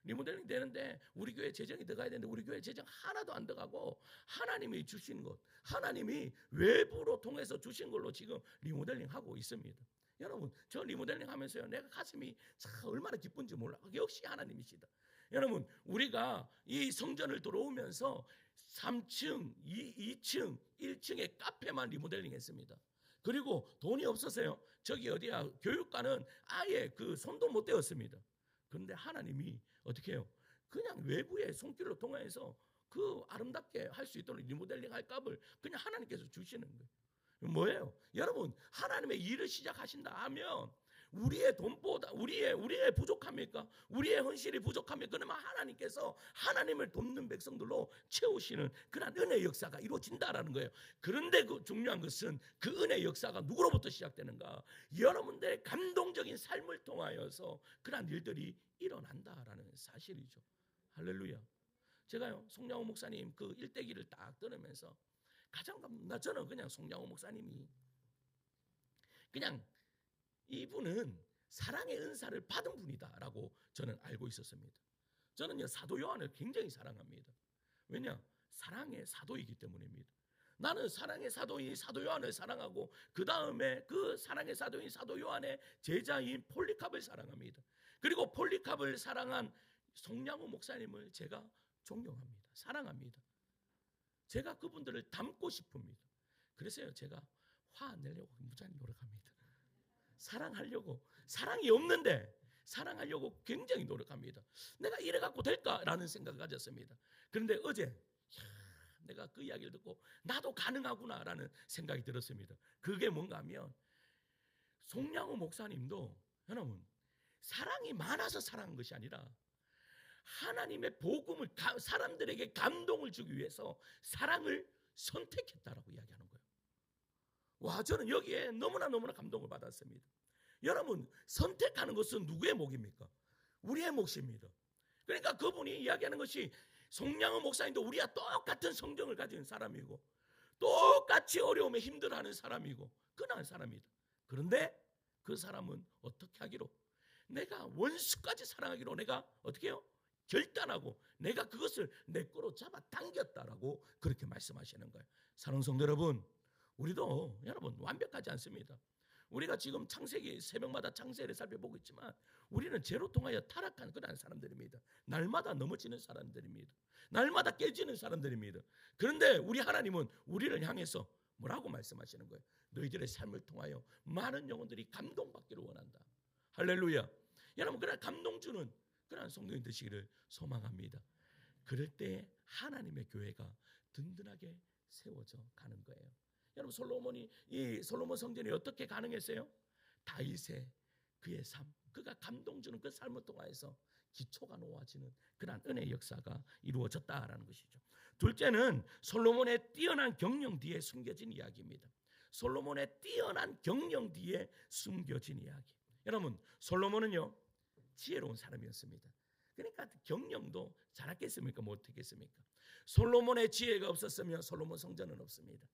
리모델링 되는데 우리 교회 재정이 들어가야 되는데 우리 교회 재정 하나도 안 들어가고 하나님이 주신 것, 하나님이 외부로 통해서 주신 걸로 지금 리모델링 하고 있습니다. 여러분, 저 리모델링 하면서요, 내가 가슴이 참 얼마나 기쁜지 몰라. 역시 하나님이시다. 여러분, 우리가 이 성전을 들어오면서 3층, 2층, 1층에 카페만 리모델링 했습니다. 그리고 돈이 없어서요. 저기 어디야 교육과는 아예 그 손도 못 대었습니다. 그런데 하나님이 어떻게 해요? 그냥 외부의 손길로 통해서 그 아름답게 할 수 있도록 리모델링 할 값을 그냥 하나님께서 주시는 거예요. 뭐예요? 여러분, 하나님의 일을 시작하신다 하면 우리의 돈보다 우리의 부족합니까? 우리의 헌신이 부족하면 그러면 하나님께서 하나님을 돕는 백성들로 채우시는 그런 은혜의 역사가 이루어진다라는 거예요. 그런데 그 중요한 것은 그 은혜의 역사가 누구로부터 시작되는가? 여러분들의 감동적인 삶을 통하여서 그런 일들이 일어난다라는 사실이죠. 할렐루야. 제가요 송양호 목사님 그 일대기를 딱 들으면서 가장 저는 그냥 송양호 목사님이 그냥 이분은 사랑의 은사를 받은 분이다라고 저는 알고 있었습니다. 저는요 사도 요한을 굉장히 사랑합니다. 왜냐? 사랑의 사도이기 때문입니다. 나는 사랑의 사도인 사도 요한을 사랑하고 그 다음에 그 사랑의 사도인 사도 요한의 제자인 폴리캅을 사랑합니다. 그리고 폴리캅을 사랑한 송양호 목사님을 제가 존경합니다. 사랑합니다. 제가 그분들을 닮고 싶습니다. 그래서요 제가 화 내려고 무지하게 노력합니다. 사랑하려고, 사랑이 없는데 사랑하려고 굉장히 노력합니다. 내가 이래 갖고 될까라는 생각을 가졌습니다. 그런데 어제 내가 그 이야기를 듣고 나도 가능하구나라는 생각이 들었습니다. 그게 뭔가 하면 송양호 목사님도 여러분 사랑이 많아서 사랑한 것이 아니라 하나님의 복음을 사람들에게 감동을 주기 위해서 사랑을 선택했다라고 이야기하는 거예요. 와, 저는 여기에 너무나 감동을 받았습니다. 여러분, 선택하는 것은 누구의 몫입니까? 우리의 몫입니다. 그러니까 그분이 이야기하는 것이 송양호 목사님도 우리와 똑같은 성정을 가진 사람이고 똑같이 어려움에 힘들어하는 사람이고 그런 사람이다. 그런데 그 사람은 어떻게 하기로? 내가 원수까지 사랑하기로 내가 어떻게 해요? 결단하고 내가 그것을 내 거로 잡아 당겼다라고 그렇게 말씀하시는 거예요. 사랑하는 성도 여러분, 우리도 여러분 완벽하지 않습니다. 우리가 지금 창세기 새벽마다 창세를 살펴보고 있지만 우리는 죄로 통하여 타락한 그런 사람들입니다. 날마다 넘어지는 사람들입니다. 날마다 깨지는 사람들입니다. 그런데 우리 하나님은 우리를 향해서 뭐라고 말씀하시는 거예요? 너희들의 삶을 통하여 많은 영혼들이 감동받기를 원한다. 할렐루야. 여러분, 그런 감동 주는 그런 성도인 되시기를 소망합니다. 그럴 때 하나님의 교회가 든든하게 세워져 가는 거예요. 여러분, 솔로몬이 이 솔로몬 성전이 어떻게 가능했어요? 다윗의 그의 삶, 그가 감동 주는 그 삶을 통해서 기초가 놓아지는 그런 은혜의 역사가 이루어졌다라는 것이죠. 둘째는 솔로몬의 뛰어난 경영 뒤에 숨겨진 이야기입니다. 솔로몬의 뛰어난 경영 뒤에 숨겨진 이야기. 여러분, 솔로몬은요 지혜로운 사람이었습니다. 그러니까 경영도 잘했겠습니까? 못했겠습니까? 솔로몬의 지혜가 없었으면 솔로몬 성전은 없습니다.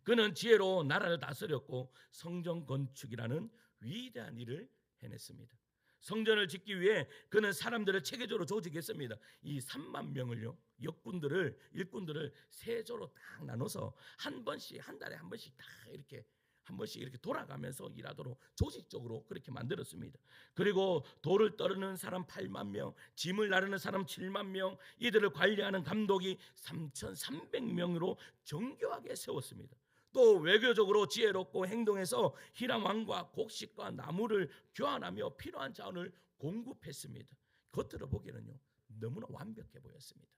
그는 지혜로 나라를 다스렸고 성전 건축이라는 위대한 일을 해냈습니다. 성전을 짓기 위해 그는 사람들을 체계적으로 조직했습니다. 이 3만 명을요, 일꾼들을 세조로 딱 나눠서 한 번씩, 한 달에 한 번씩 다 이렇게 한 번씩 이렇게 돌아가면서 일하도록 조직적으로 그렇게 만들었습니다. 그리고 돌을 떠르는 사람 8만 명, 짐을 나르는 사람 7만 명, 이들을 관리하는 감독이 3,300명으로 정교하게 세웠습니다. 또 외교적으로 지혜롭고 행동해서 히람 왕과 곡식과 나무를 교환하며 필요한 자원을 공급했습니다. 겉으로 보기에는요 너무나 완벽해 보였습니다.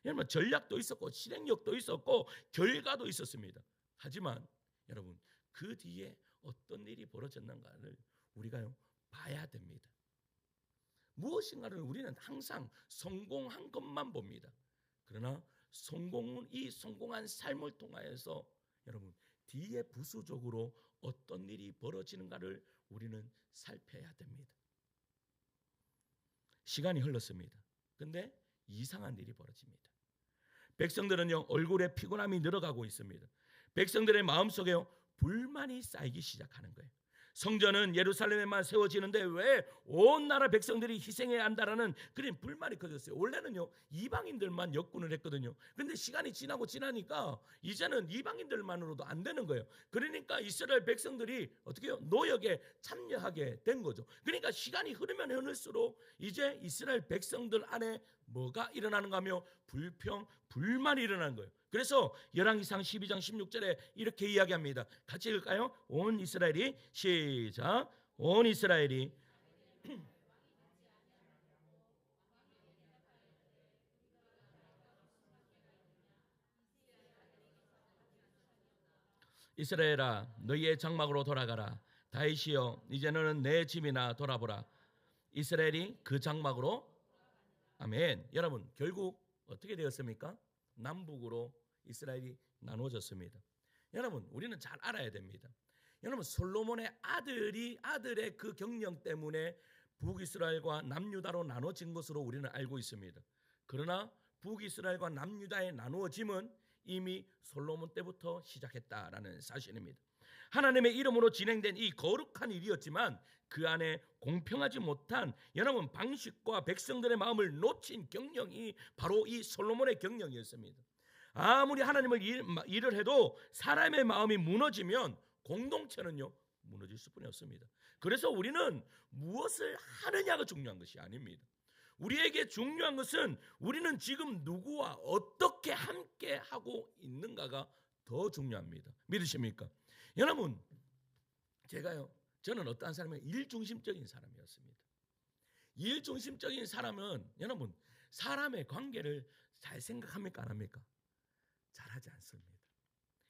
여러분, 전략도 있었고 실행력도 있었고 결과도 있었습니다. 하지만 여러분, 그 뒤에 어떤 일이 벌어졌는가를 우리가요 봐야 됩니다. 무엇인가를 우리는 항상 성공한 것만 봅니다. 그러나 이 성공한 삶을 통하여서 여러분 뒤에 부수적으로 어떤 일이 벌어지는가를 우리는 살펴야 됩니다. 시간이 흘렀습니다. 근데 이상한 일이 벌어집니다. 백성들은요 얼굴에 피곤함이 늘어가고 있습니다. 백성들의 마음속에요 불만이 쌓이기 시작하는 거예요. 성전은 예루살렘에만 세워지는데 왜 온 나라 백성들이 희생해야 한다라는 그런 불만이 커졌어요. 원래는요 이방인들만 역군을 했거든요. 그런데 시간이 지나니까 이제는 이방인들만으로도 안 되는 거예요. 그러니까 이스라엘 백성들이 어떻게 해요? 노역에 참여하게 된 거죠. 그러니까 시간이 흐르면 흐를수록 이제 이스라엘 백성들 안에 뭐가 일어나는가 하며 불만이 일어나는 거예요. 그래서 열왕기상 12장 16절에 이렇게 이야기합니다. 같이 읽을까요? 온 이스라엘이 시작. 온 이스라엘이 이스라엘아 너희의 장막으로 돌아가라. 다윗이여 이제 너는 내 집이나 돌아보라. 이스라엘이 그 장막으로 아멘. 여러분 결국 어떻게 되었습니까? 남북으로 이스라엘이 나누어졌습니다. 여러분 우리는 잘 알아야 됩니다. 여러분 솔로몬의 아들의 그 경영 때문에 북이스라엘과 남유다로 나눠진 것으로 우리는 알고 있습니다. 그러나 북이스라엘과 남유다의 나누어짐은 이미 솔로몬 때부터 시작했다라는 사실입니다. 하나님의 이름으로 진행된 이 거룩한 일이었지만 그 안에 공평하지 못한 여러분 방식과 백성들의 마음을 놓친 경영이 바로 이 솔로몬의 경영이었습니다. 아무리 하나님을 일을 해도 사람의 마음이 무너지면 공동체는요 무너질 수뿐이 없습니다. 그래서 우리는 무엇을 하느냐가 중요한 것이 아닙니다. 우리에게 중요한 것은 우리는 지금 누구와 어떻게 함께 하고 있는가가 더 중요합니다. 믿으십니까? 여러분 저는 어떠한 사람이면 일중심적인 사람이었습니다. 일중심적인 사람은 여러분 사람의 관계를 잘 생각합니까 안 합니까? 잘하지 않습니다.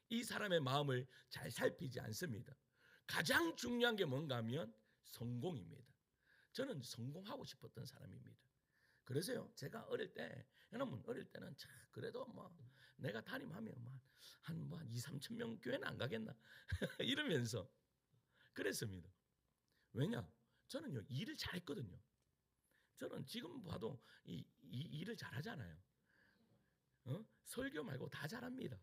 이 사람의 마음을 잘 살피지 않습니다. 가장 중요한 게 뭔가 하면 성공입니다. 저는 성공하고 싶었던 사람입니다. 그래서요 제가 어릴 때 여러분 어릴 때는 참 그래도 뭐 내가 담임하면 한 2, 3천 명 교회는 안 가겠나 이러면서 그랬습니다. 왜냐? 저는요 일을 잘했거든요. 저는 지금 봐도 이 일을 잘하잖아요. 설교 말고 다 잘합니다.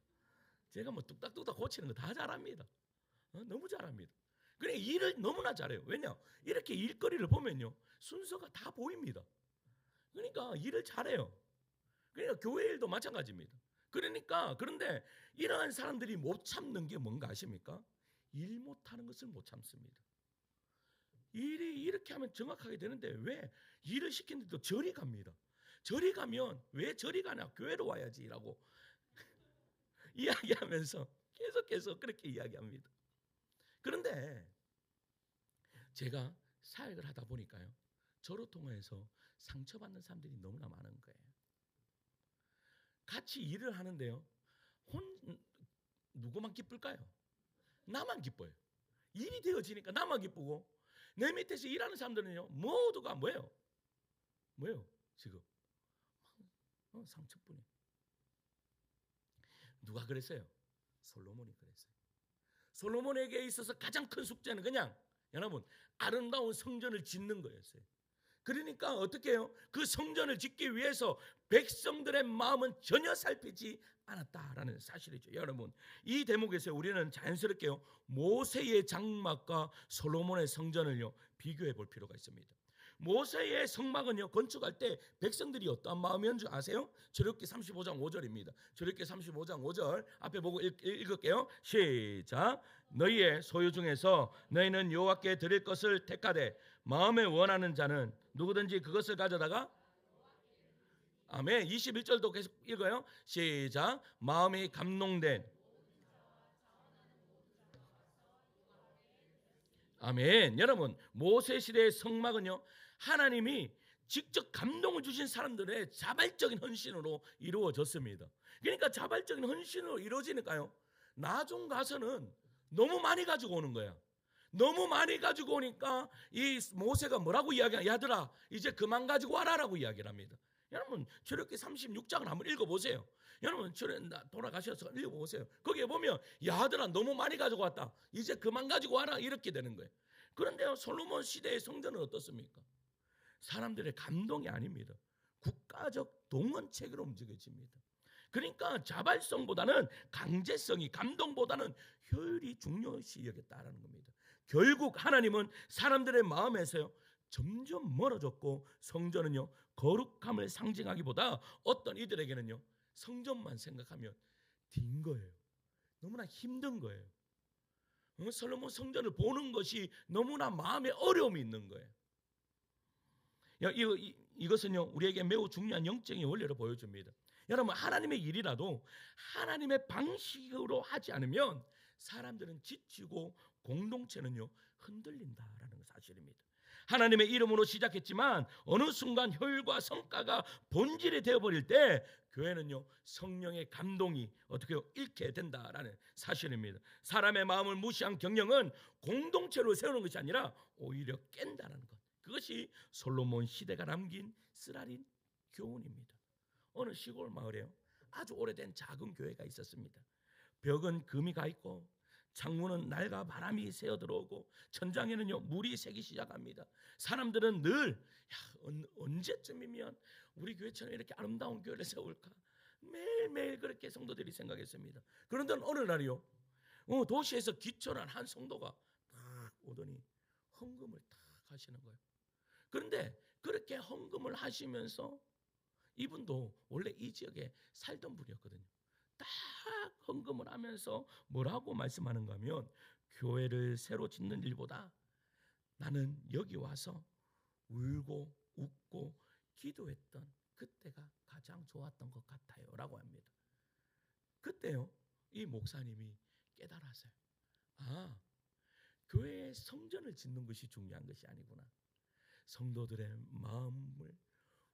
제가 뭐 뚝딱뚝딱 고치는 거 다 잘합니다. 너무 잘합니다. 그래 일을 너무나 잘해요. 왜냐? 이렇게 일거리를 보면요 순서가 다 보입니다. 그러니까 일을 잘해요. 그러니까 교회 일도 마찬가지입니다. 그런데 이러한 사람들이 못 참는 게 뭔가 아십니까? 일 못하는 것을 못 참습니다. 일이 이렇게 하면 정확하게 되는데 왜 일을 시키는데도 저리 갑니다. 저리 가면 왜 저리 가냐? 교회로 와야지라고 이야기하면서 계속 그렇게 이야기합니다. 그런데 제가 사역을 하다 보니까요 저로 통해서 상처받는 사람들이 너무나 많은 거예요. 같이 일을 하는데요 누구만 기쁠까요? 나만 기뻐요. 일이 되어지니까 나만 기쁘고 내 밑에서 일하는 사람들은요 모두가 뭐예요? 지금 상처뿐이에요. 누가 그랬어요? 솔로몬이 그랬어요. 솔로몬에게 있어서 가장 큰 숙제는 그냥 여러분 아름다운 성전을 짓는 거였어요. 그러니까 어떻게 해요? 그 성전을 짓기 위해서 백성들의 마음은 전혀 살피지 않았다라는 사실이죠. 여러분 이 대목에서 우리는 자연스럽게요 모세의 장막과 솔로몬의 성전을요 비교해 볼 필요가 있습니다. 모세의 성막은요 건축할 때 백성들이 어떠한 마음이었는지 아세요? 출애굽기 35장 5절입니다. 출애굽기 35장 5절 앞에 보고 읽을게요. 시작. 너희의 소유 중에서 너희는 여호와께 드릴 것을 택하되 마음에 원하는 자는 누구든지 그것을 가져다가 아멘. 21절도 계속 읽어요. 시작. 마음이 감동된 아멘. 여러분 모세 시대의 성막은요 하나님이 직접 감동을 주신 사람들의 자발적인 헌신으로 이루어졌습니다. 그러니까 자발적인 헌신으로 이루어지니까요 나중 가서는 너무 많이 가지고 오는 거야. 너무 많이 가지고 오니까 이 모세가 뭐라고 이야기하냐? 야들아 이제 그만 가지고 와라라고 이야기를 합니다. 여러분 출애굽기 36장을 한번 읽어보세요. 여러분 돌아가셔서 읽어보세요. 거기에 보면 야들아 너무 많이 가지고 왔다. 이제 그만 가지고 와라 이렇게 되는 거예요. 그런데요 솔로몬 시대의 성전은 어떻습니까? 사람들의 감동이 아닙니다. 국가적 동원체계로 움직여집니다. 그러니까 자발성보다는 강제성이 감동보다는 효율이 중요시 여겼다라는 겁니다. 결국 하나님은 사람들의 마음에서요 점점 멀어졌고, 성전은요 거룩함을 상징하기보다 어떤 이들에게는요 성전만 생각하면 딘 거예요. 너무나 힘든 거예요. 솔로몬 성전을 보는 것이 너무나 마음에 어려움이 있는 거예요. 이것은요 우리에게 매우 중요한 영적인 원리를 보여줍니다. 여러분, 하나님의 일이라도 하나님의 방식으로 하지 않으면 사람들은 지치고 공동체는요 흔들린다라는 사실입니다. 하나님의 이름으로 시작했지만 어느 순간 효율과 성과가 본질이 되어버릴 때 교회는요 성령의 감동이 어떻게 잃게 된다라는 사실입니다. 사람의 마음을 무시한 경영은 공동체로 세우는 것이 아니라 오히려 깬다는 것, 그것이 솔로몬 시대가 남긴 쓰라린 교훈입니다. 어느 시골 마을에요 아주 오래된 작은 교회가 있었습니다. 벽은 금이 가 있고 창문은 날과 바람이 새어 들어오고 천장에는요 물이 새기 시작합니다. 사람들은 늘 언제쯤이면 우리 교회처럼 이렇게 아름다운 교회를 세울까 매일매일 그렇게 성도들이 생각했습니다. 그런데 어느 날이요 도시에서 기천한 한 성도가 딱 오더니 헌금을 딱 하시는 거예요. 그런데 그렇게 헌금을 하시면서 이분도 원래 이 지역에 살던 분이었거든요. 딱 헌금을 하면서 뭐라고 말씀하는가 하면, 교회를 새로 짓는 일보다 나는 여기 와서 울고 웃고 기도했던 그때가 가장 좋았던 것 같아요 라고 합니다. 그때요 이 목사님이 깨달았어요. 아, 교회에 성전을 짓는 것이 중요한 것이 아니구나. 성도들의 마음을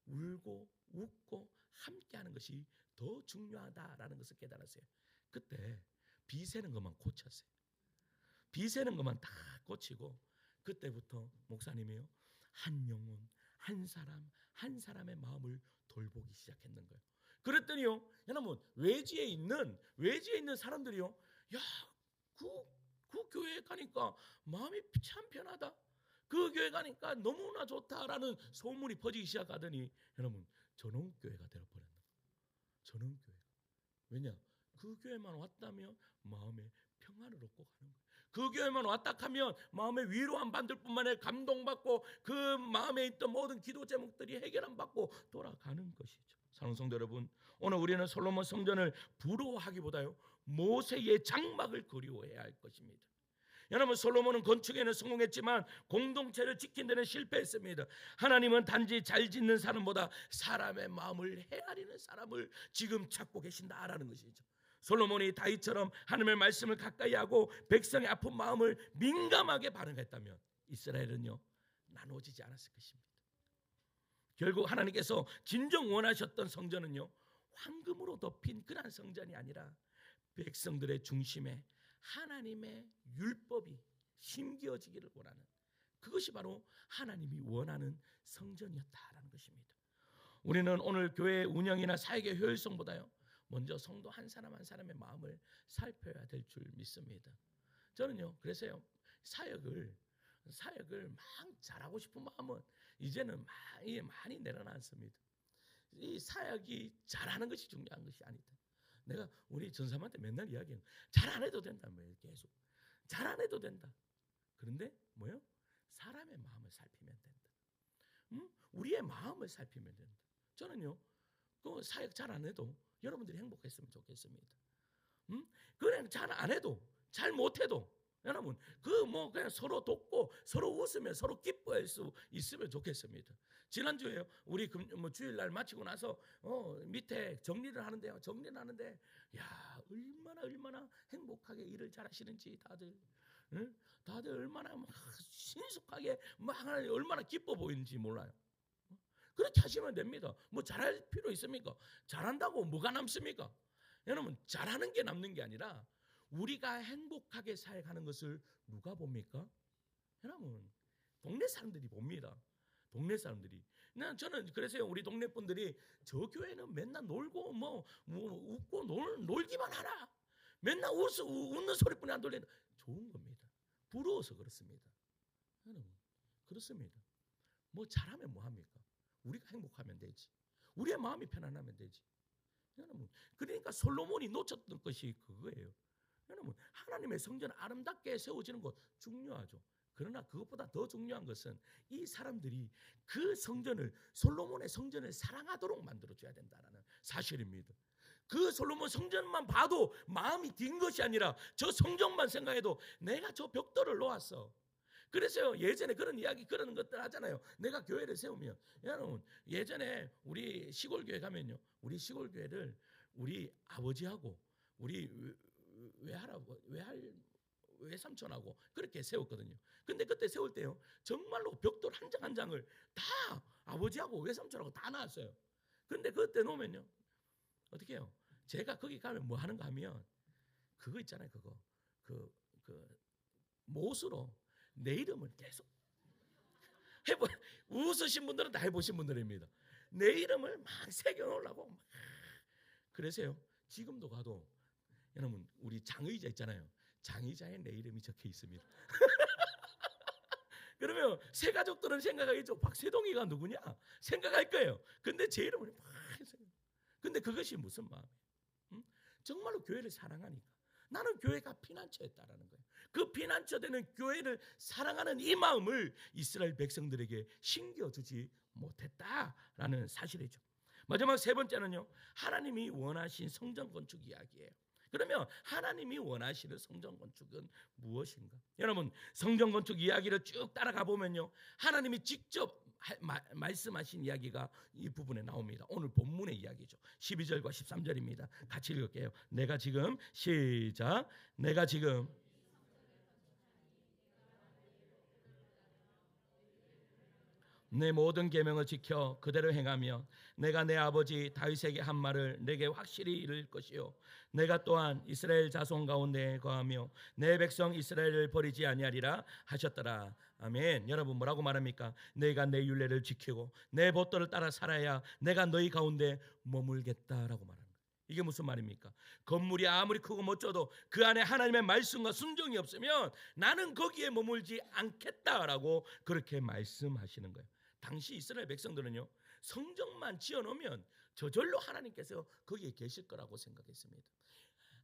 울고 웃고 함께하는 것이 더 중요하다라는 것을 깨달았어요. 그때 비세는 것만 고쳤어요. 비세는 것만 다 고치고 그때부터 목사님이요 한 영혼, 한 사람, 한 사람의 마음을 돌보기 시작했는 거예요. 그랬더니요 여러분 외지에 있는 사람들이요 그 교회에 가니까 마음이 참 편하다, 그 교회 가니까 너무나 좋다라는 소문이 퍼지기 시작하더니 여러분 전원교회가 되어버렸는 거예요. 전원교회가. 왜냐? 그 교회만 왔다면 마음에 평안을 얻고 가는 거예요. 그 교회만 왔다 하면 마음에 위로함 받을 뿐만 아니라 감동받고 그 마음에 있던 모든 기도 제목들이 해결함 받고 돌아가는 것이죠. 사랑하는 성도 여러분, 오늘 우리는 솔로몬 성전을 부러워하기보다요 모세의 장막을 그리워해야 할 것입니다. 여러분, 솔로몬은 건축에는 성공했지만 공동체를 지킨 데는 실패했습니다. 하나님은 단지 잘 짓는 사람보다 사람의 마음을 헤아리는 사람을 지금 찾고 계신다라는 것이죠. 솔로몬이 다윗처럼 하나님의 말씀을 가까이 하고 백성의 아픈 마음을 민감하게 반응했다면 이스라엘은요 나눠지지 않았을 것입니다. 결국 하나님께서 진정 원하셨던 성전은요 황금으로 덮인 그런 성전이 아니라 백성들의 중심에 하나님의 율법이 심겨지기를 원하는, 그것이 바로 하나님이 원하는 성전이었다라는 것입니다. 우리는 오늘 교회 운영이나 사역의 효율성보다요 먼저 성도 한 사람 한 사람의 마음을 살펴야 될 줄 믿습니다. 저는요 그래서요 사역을 막 잘하고 싶은 마음은 이제는 많이 내려놨습니다. 이 사역이 잘하는 것이 중요한 것이 아니다. 내가 우리 전사님한테 맨날 이야기해요. 잘 안 해도 된다. 계속 잘 안 해도 된다. 그런데 뭐요? 사람의 마음을 살피면 된다. 우리의 마음을 살피면 된다. 저는요 그 사역 잘 안 해도 여러분들이 행복했으면 좋겠습니다. 그냥 잘 안 해도 잘 못해도 여러분 그냥 서로 돕고 서로 웃으며 서로 기뻐할 수 있으면 좋겠습니다. 지난주에요 우리 주일날 마치고 나서 밑에 정리를 하는데요. 정리를 하는데 야 얼마나 행복하게 일을 잘하시는지 다들 얼마나 신속하게 얼마나 기뻐 보이는지 몰라요. 그렇게 하시면 됩니다. 뭐 잘할 필요 있습니까? 잘한다고 뭐가 남습니까? 여러분 잘하는 게 남는 게 아니라 우리가 행복하게 사역하는 것을 누가 봅니까? 여러분 동네 사람들이 봅니다. 동네 사람들이. 저는 그래서요 우리 동네 분들이 저 교회는 맨날 놀고 웃고 놀기만 하라. 맨날 웃는 소리뿐이 안 들리는 좋은 겁니다. 부러워서 그렇습니다. 여러분 그렇습니다. 뭐 잘하면 뭐 합니까? 우리가 행복하면 되지. 우리의 마음이 편안하면 되지. 여러분 그러니까 솔로몬이 놓쳤던 것이 그거예요. 여러분, 하나님의 성전 아름답게 세워지는 것 중요하죠. 그러나 그것보다 더 중요한 것은 이 사람들이 그 성전을, 솔로몬의 성전을 사랑하도록 만들어줘야 된다는 사실입니다. 그 솔로몬 성전만 봐도 마음이 딘 것이 아니라 저 성전만 생각해도 내가 저 벽돌을 놓았어. 그래서 예전에 그런 이야기, 그런 것들 하잖아요. 내가 교회를 세우면, 여러분, 예전에 우리 시골 교회 가면요, 우리 시골 교회를 우리 아버지하고 우리 외삼촌하고 그렇게 세웠거든요. 근데 그때 세울 때요, 정말로 벽돌 한 장 한 장을 다 아버지하고 외삼촌하고 다 놨어요. 근데 그때 놓으면요, 어떻게 해요? 제가 거기 가면 뭐 하는가 하면 그거 있잖아요. 그거 그 못으로 내 이름을 계속 해보. 웃으신 분들은 다 해보신 분들입니다. 내 이름을 막 새겨놓으려고 막. 그래서요, 지금도 가도 여러분, 우리 장의자 있잖아요. 장의자에 내 이름이 적혀 있습니다. 그러면 새 가족들은 생각하겠죠. 박세동이가 누구냐 생각할 거예요. 근데 제 이름을 막 해서. 근데 그것이 무슨 마음이에요? 정말로 교회를 사랑하니까. 나는 교회가 피난처였다라는 거예요. 그 피난처 되는 교회를 사랑하는 이 마음을 이스라엘 백성들에게 신겨주지 못했다라는 사실이죠. 마지막 세 번째는요, 하나님이 원하신 성전 건축 이야기예요. 그러면 하나님이 원하시는 성전 건축은 무엇인가? 여러분, 성전 건축 이야기를 쭉 따라가 보면요, 하나님이 직접 말씀하신 이야기가 이 부분에 나옵니다. 오늘 본문의 이야기죠. 12절과 13절입니다. 같이 읽을게요. 내가 지금, 시작. 내가 지금 내 모든 계명을 지켜 그대로 행하며 내가 내 아버지 다윗에게 한 말을 내게 확실히 이룰 것이요 내가 또한 이스라엘 자손 가운데 거하며 내 백성 이스라엘을 버리지 아니하리라 하셨더라. 아멘. 여러분, 뭐라고 말합니까? 내가 내 율례를 지키고 내 법도를 따라 살아야 내가 너희 가운데 머물겠다라고 말합니다. 이게 무슨 말입니까? 건물이 아무리 크고 멋져도 그 안에 하나님의 말씀과 순종이 없으면 나는 거기에 머물지 않겠다라고 그렇게 말씀하시는 거예요. 당시 이스라엘 백성들은요, 성전만 지어놓으면 저절로 하나님께서 거기에 계실 거라고 생각했습니다.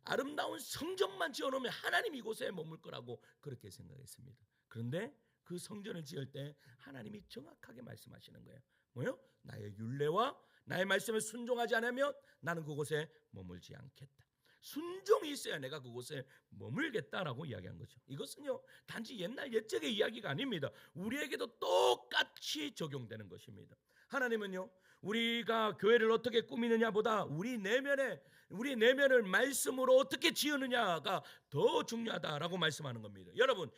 아름다운 성전만 지어놓으면 하나님 이곳에 머물 거라고 그렇게 생각했습니다. 그런데 그 성전을 지을 때 하나님이 정확하게 말씀하시는 거예요. 뭐요? 나의 율례와 나의 말씀에 순종하지 않으면 나는 그곳에 머물지 않겠다. 순종이 있어야 내가 그곳에 머물겠다라고 이야기한 거죠. 이것은요, 단지 옛날 옛적의 이야기가 아닙니다. 우리에게도 똑같이 적용되는 것입니다. 하나님은요, 우리가 교회를 어떻게 꾸미느냐보다 우리 내면을 말씀으로 어떻게 지으느냐가 더 중요하다라고 말씀하는 겁니다. 여러분,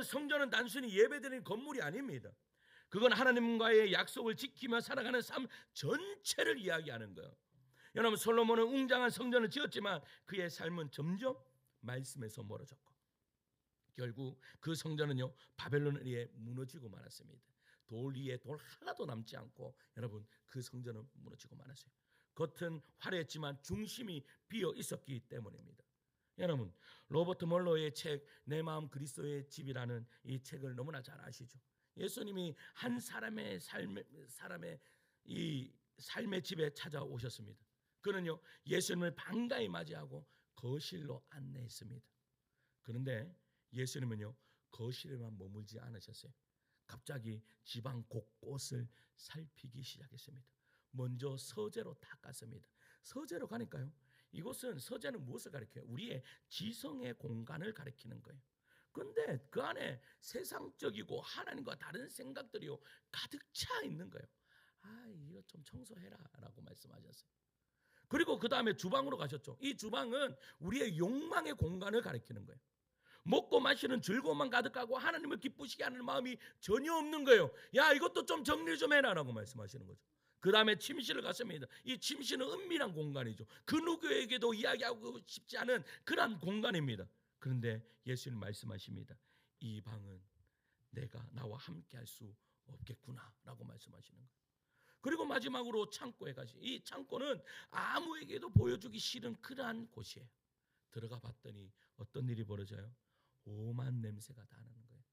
성전은 단순히 예배드리는 건물이 아닙니다. 그건 하나님과의 약속을 지키며 살아가는 삶 전체를 이야기하는 거예요. 여러분, 솔로몬은 웅장한 성전을 지었지만 그의 삶은 점점 말씀에서 멀어졌고 결국 그 성전은요, 바벨론에 의해 무너지고 말았습니다. 돌 위에 돌 하나도 남지 않고 여러분, 그 성전은 무너지고 말았어요. 겉은 화려했지만 중심이 비어 있었기 때문입니다. 여러분, 로버트 멀로의 책 내 마음 그리스도의 집이라는 이 책을 너무나 잘 아시죠? 예수님이 한 사람의 이 삶의 집에 찾아오셨습니다. 그는요, 예수님을 반가이 맞이하고 거실로 안내했습니다. 그런데 예수님은요, 거실에만 머물지 않으셨어요. 갑자기 집안 곳곳을 살피기 시작했습니다. 먼저 서재로 다 갔습니다. 서재로 가니까요, 이곳은, 서재는 무엇을 가리켜요? 우리의 지성의 공간을 가리키는 거예요. 그런데 그 안에 세상적이고 하나님과 다른 생각들이요, 가득 차 있는 거예요. 이거 좀 청소해라 라고 말씀하셨어요. 그리고 그 다음에 주방으로 가셨죠. 이 주방은 우리의 욕망의 공간을 가리키는 거예요. 먹고 마시는 즐거움만 가득하고 하나님을 기쁘시게 하는 마음이 전혀 없는 거예요. 야, 이것도 좀 정리 좀 해라 라고 말씀하시는 거죠. 그 다음에 침실을 갔습니다. 이 침실은 은밀한 공간이죠. 그 누구에게도 이야기하고 싶지 않은 그런 공간입니다. 그런데 예수님 말씀하십니다. 이 방은 내가 나와 함께 할 수 없겠구나 라고 말씀하시는 거예요. 그리고 마지막으로 창고에 가시. 이 창고는 아무에게도 보여주기 싫은 그러한 곳이에요. 들어가 봤더니 어떤 일이 벌어져요? 오만 냄새가 다 나는 거예요.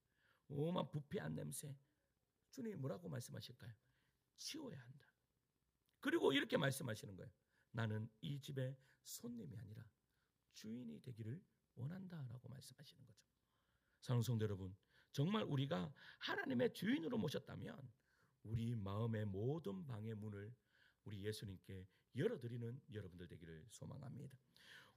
오만 부패한 냄새. 주님이 뭐라고 말씀하실까요? 치워야 한다. 그리고 이렇게 말씀하시는 거예요. 나는 이 집의 손님이 아니라 주인이 되기를 원한다라고 말씀하시는 거죠. 사랑하는 성도 여러분, 정말 우리가 하나님의 주인으로 모셨다면 우리 마음의 모든 방의 문을 우리 예수님께 열어드리는 여러분들 되기를 소망합니다.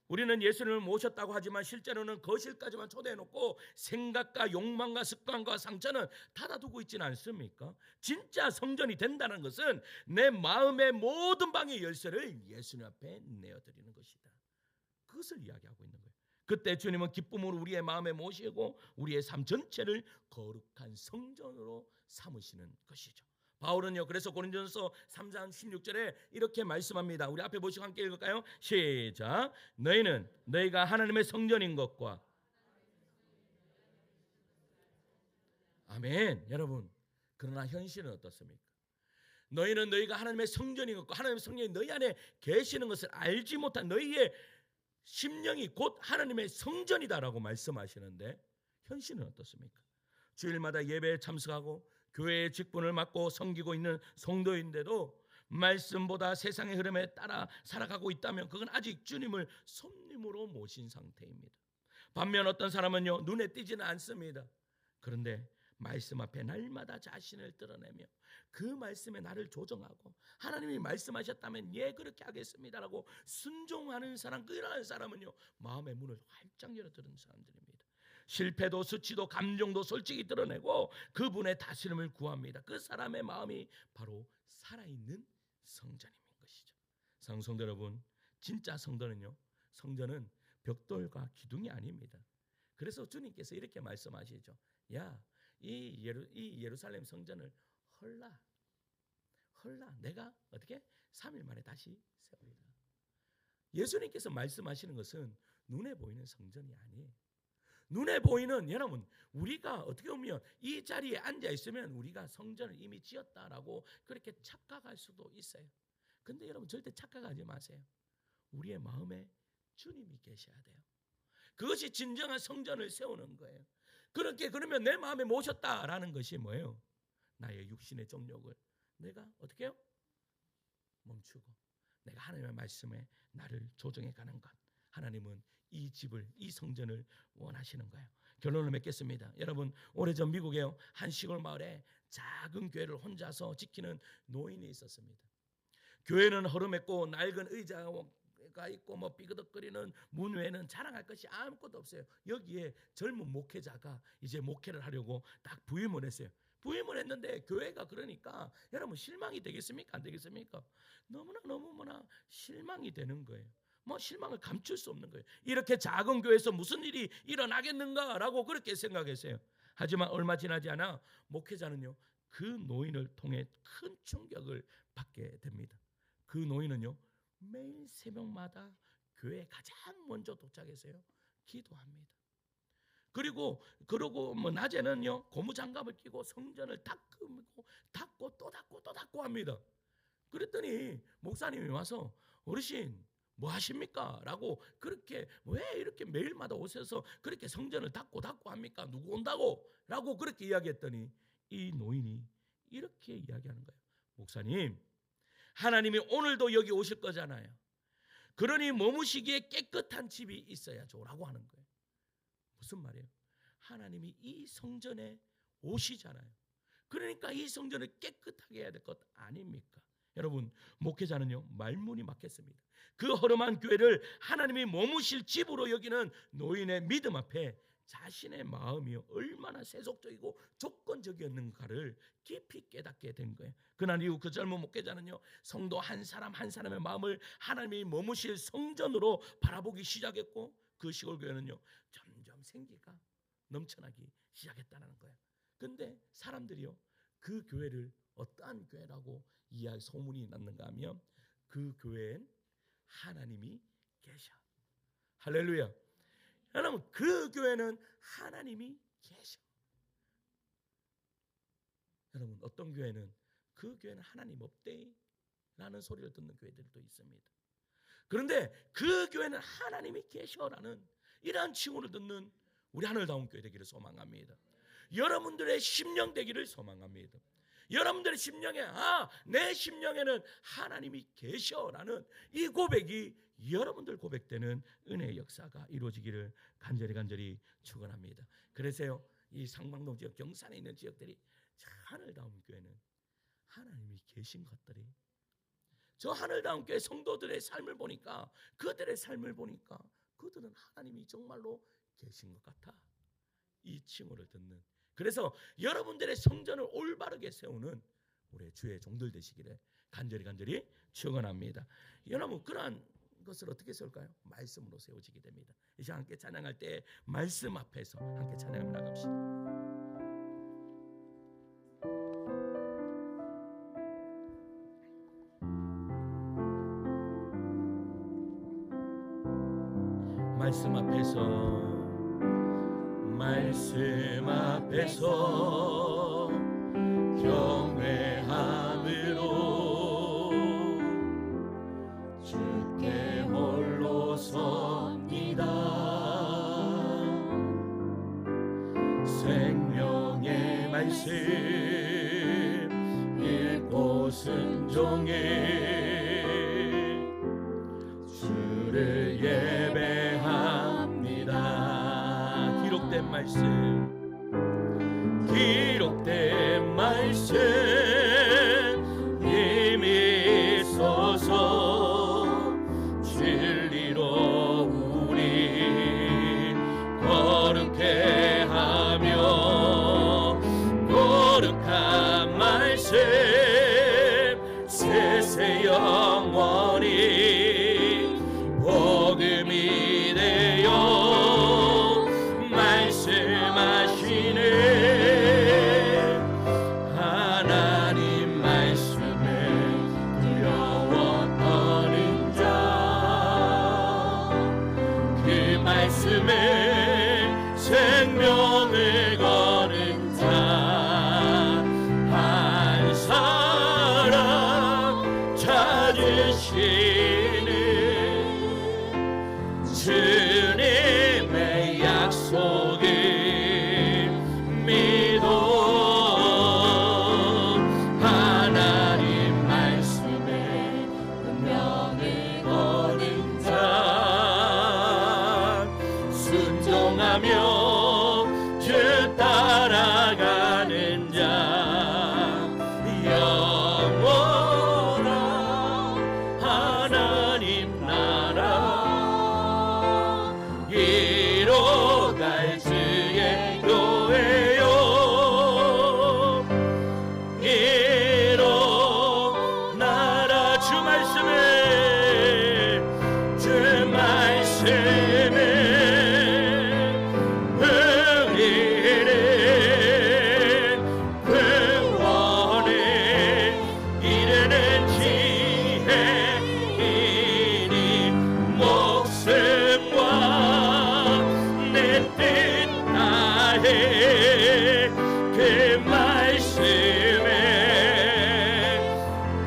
우리는 예수님을 모셨다고 하지만 실제로는 거실까지만 초대해놓고 생각과 욕망과 습관과 상처는 닫아두고 있지는 않습니까? 진짜 성전이 된다는 것은 내 마음의 모든 방의 열쇠를 예수님 앞에 내어드리는 것이다. 그것을 이야기하고 있는 거예요. 그때 주님은 기쁨으로 우리의 마음에 모시고 우리의 삶 전체를 거룩한 성전으로 삼으시는 것이죠. 바울은요, 그래서 고린도전서 3장 16절에 이렇게 말씀합니다. 우리 앞에 보시고 함께 읽을까요? 시작. 너희는 너희가 하나님의 성전인 것과 아멘. 여러분, 그러나 현실은 어떻습니까? 너희는 너희가 하나님의 성전인 것과 하나님의 성령이 너희 안에 계시는 것을 알지 못한 너희의 심령이 곧 하나님의 성전이다라고 말씀하시는데 현실은 어떻습니까? 주일마다 예배에 참석하고 교회의 직분을 맡고 섬기고 있는 성도인데도 말씀보다 세상의 흐름에 따라 살아가고 있다면 그건 아직 주님을 손님으로 모신 상태입니다. 반면 어떤 사람은요, 눈에 띄지는 않습니다. 그런데 말씀 앞에 날마다 자신을 드러내며 그 말씀에 나를 조정하고 하나님이 말씀하셨다면 예 그렇게 하겠습니다라고 순종하는 사람, 그런 사람은요 마음의 문을 활짝 열어두는 사람들입니다. 실패도 수치도 감정도 솔직히 드러내고 그분의 다스림을 구합니다. 그 사람의 마음이 바로 살아있는 성전인 것이죠. 성도 여러분, 진짜 성전은 벽돌과 기둥이 아닙니다. 그래서 주님께서 이렇게 말씀하시죠. 야, 이 예루살렘 성전을 헐라 내가 어떻게 3일 만에 다시 세우리라. 예수님께서 말씀하시는 것은 눈에 보이는 성전이 아니에요. 눈에 보이는, 여러분, 우리가 어떻게 보면 이 자리에 앉아 있으면 우리가 성전을 이미 지었다라고 그렇게 착각할 수도 있어요. 근데 여러분 절대 착각하지 마세요. 우리의 마음에 주님이 계셔야 돼요. 그것이 진정한 성전을 세우는 거예요. 그러면 내 마음에 모셨다라는 것이 뭐예요? 나의 육신의 정욕을 내가 어떻게 해요? 멈추고 내가 하나님의 말씀에 나를 조정해 가는 것. 하나님은 이 집을, 이 성전을 원하시는 거예요. 결론을 맺겠습니다. 여러분, 오래전 미국의 한 시골 마을에 작은 교회를 혼자서 지키는 노인이 있었습니다. 교회는 허름했고 낡은 의자가 있고 삐그덕거리는 문 외에는 자랑할 것이 아무것도 없어요. 여기에 젊은 목회자가 이제 목회를 하려고 딱 부임을 했어요. 부임을 했는데 교회가 그러니까 여러분 실망이 되겠습니까? 안 되겠습니까? 너무나 실망이 되는 거예요. 실망을 감출 수 없는 거예요. 이렇게 작은 교회에서 무슨 일이 일어나겠는가라고 그렇게 생각했어요. 하지만 얼마 지나지 않아 목회자는요 그 노인을 통해 큰 충격을 받게 됩니다. 그 노인은요 매일 새벽마다 교회에 가장 먼저 도착해서요 기도합니다. 그러고 낮에는요 고무장갑을 끼고 성전을 닫고 또 닫고 합니다. 그랬더니 목사님이 와서 어르신 뭐 하십니까? 라고 그렇게 왜 이렇게 매일마다 오셔서 그렇게 성전을 닫고 합니까? 누구 온다고? 라고 그렇게 이야기했더니 이 노인이 이렇게 이야기하는 거예요. 목사님, 하나님이 오늘도 여기 오실 거잖아요. 그러니 머무시기에 깨끗한 집이 있어야죠 라고 하는 거예요. 무슨 말이에요? 하나님이 이 성전에 오시잖아요. 그러니까 이 성전을 깨끗하게 해야 될 것 아닙니까? 여러분, 목회자는요 말문이 막혔습니다. 그 허름한 교회를 하나님이 머무실 집으로 여기는 노인의 믿음 앞에 자신의 마음이 얼마나 세속적이고 조건적이었는가를 깊이 깨닫게 된 거예요. 그날 이후 그 젊은 목회자는요 성도 한 사람 한 사람의 마음을 하나님이 머무실 성전으로 바라보기 시작했고 그 시골 교회는요 점점 생기가 넘쳐나기 시작했다는 거예요. 근데 사람들이요 그 교회를 어떠한 교회라고 소문이 났는가 하면 그 교회엔 하나님이 계셔. 할렐루야. 여러분, 그 교회는 하나님이 계셔. 여러분, 어떤 교회는 그 교회는 하나님 없대 라는 소리를 듣는 교회들도 있습니다. 그런데 그 교회는 하나님이 계셔라는 이러한 칭호를 듣는 우리 하늘다운 교회 되기를 소망합니다. 여러분들의 심령 되기를 소망합니다. 여러분들의 심령에 내 심령에는 하나님이 계셔라는 이 고백이 여러분들 고백되는 은혜의 역사가 이루어지기를 간절히 축원합니다. 그래서요, 이 상방동 지역, 경산에 있는 지역들이 하늘다운 교회는 하나님이 계신 것들이, 저 하늘다운 교회 성도들의 삶을 보니까, 그들의 삶을 보니까 그들은 하나님이 정말로 계신 것 같아, 이 칭호를 듣는. 그래서 여러분들의 성전을 올바르게 세우는 우리 주의 종들 되시기를 간절히 축원합니다. 여러분, 그러한 것을 어떻게 세울까요? 말씀으로 세워지게 됩니다. 이제 함께 찬양할 때 말씀 앞에서 함께 찬양하며 나갑시다. 말씀 앞에서 경외함으로 주께 홀로 섭니다. 생명의 말씀 읽고 순종해 주를 예배합니다. 기록된 말씀 이미 써서 진리로 우리 거룩해 하며, 거룩한 말씀 세세 영원히 복음이 되어 말씀하시네. 하나님 말씀에 두려워 떠는 자, 그 말씀에 생명을 거는 자, 한 사람 찾으시는 주님의 약속을 믿어. 하나님 말씀에 운명을 거는 자, 순종하며 주 따라가는 자, 영원한 하나님 나라 이뤄갈 주의 교회요, 일어나라. 주 말씀에 의리는 구원에 이르는 지혜이니 목숨과 내 뜻 다해 그 말씀에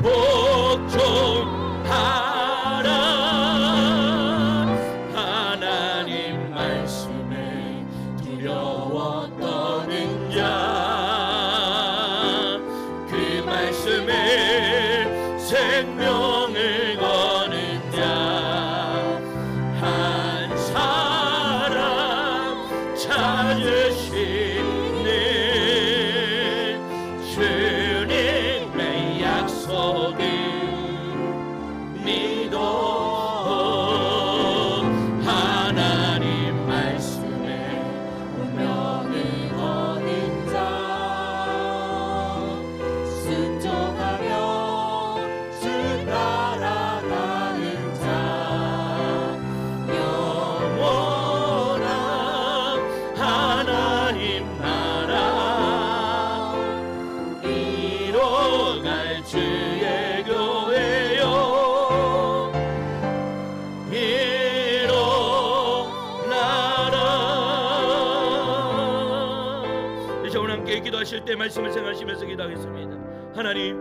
복종하라. 하나님 말씀에 두려워 떠는 자, 그 말씀에 생명을 거는 자, 한 사람 찾으시는 주님의 약속을 믿어. 하나님 말씀에 운명을 거는 자, 순종하며 주 따라가는 자, 영원한 하나님 나라 이뤄갈 주의 교회요, 일어나라. 이제 오늘 함께 기도하실 때 말씀을 생각하시면서 기도하겠습니다. 하나님,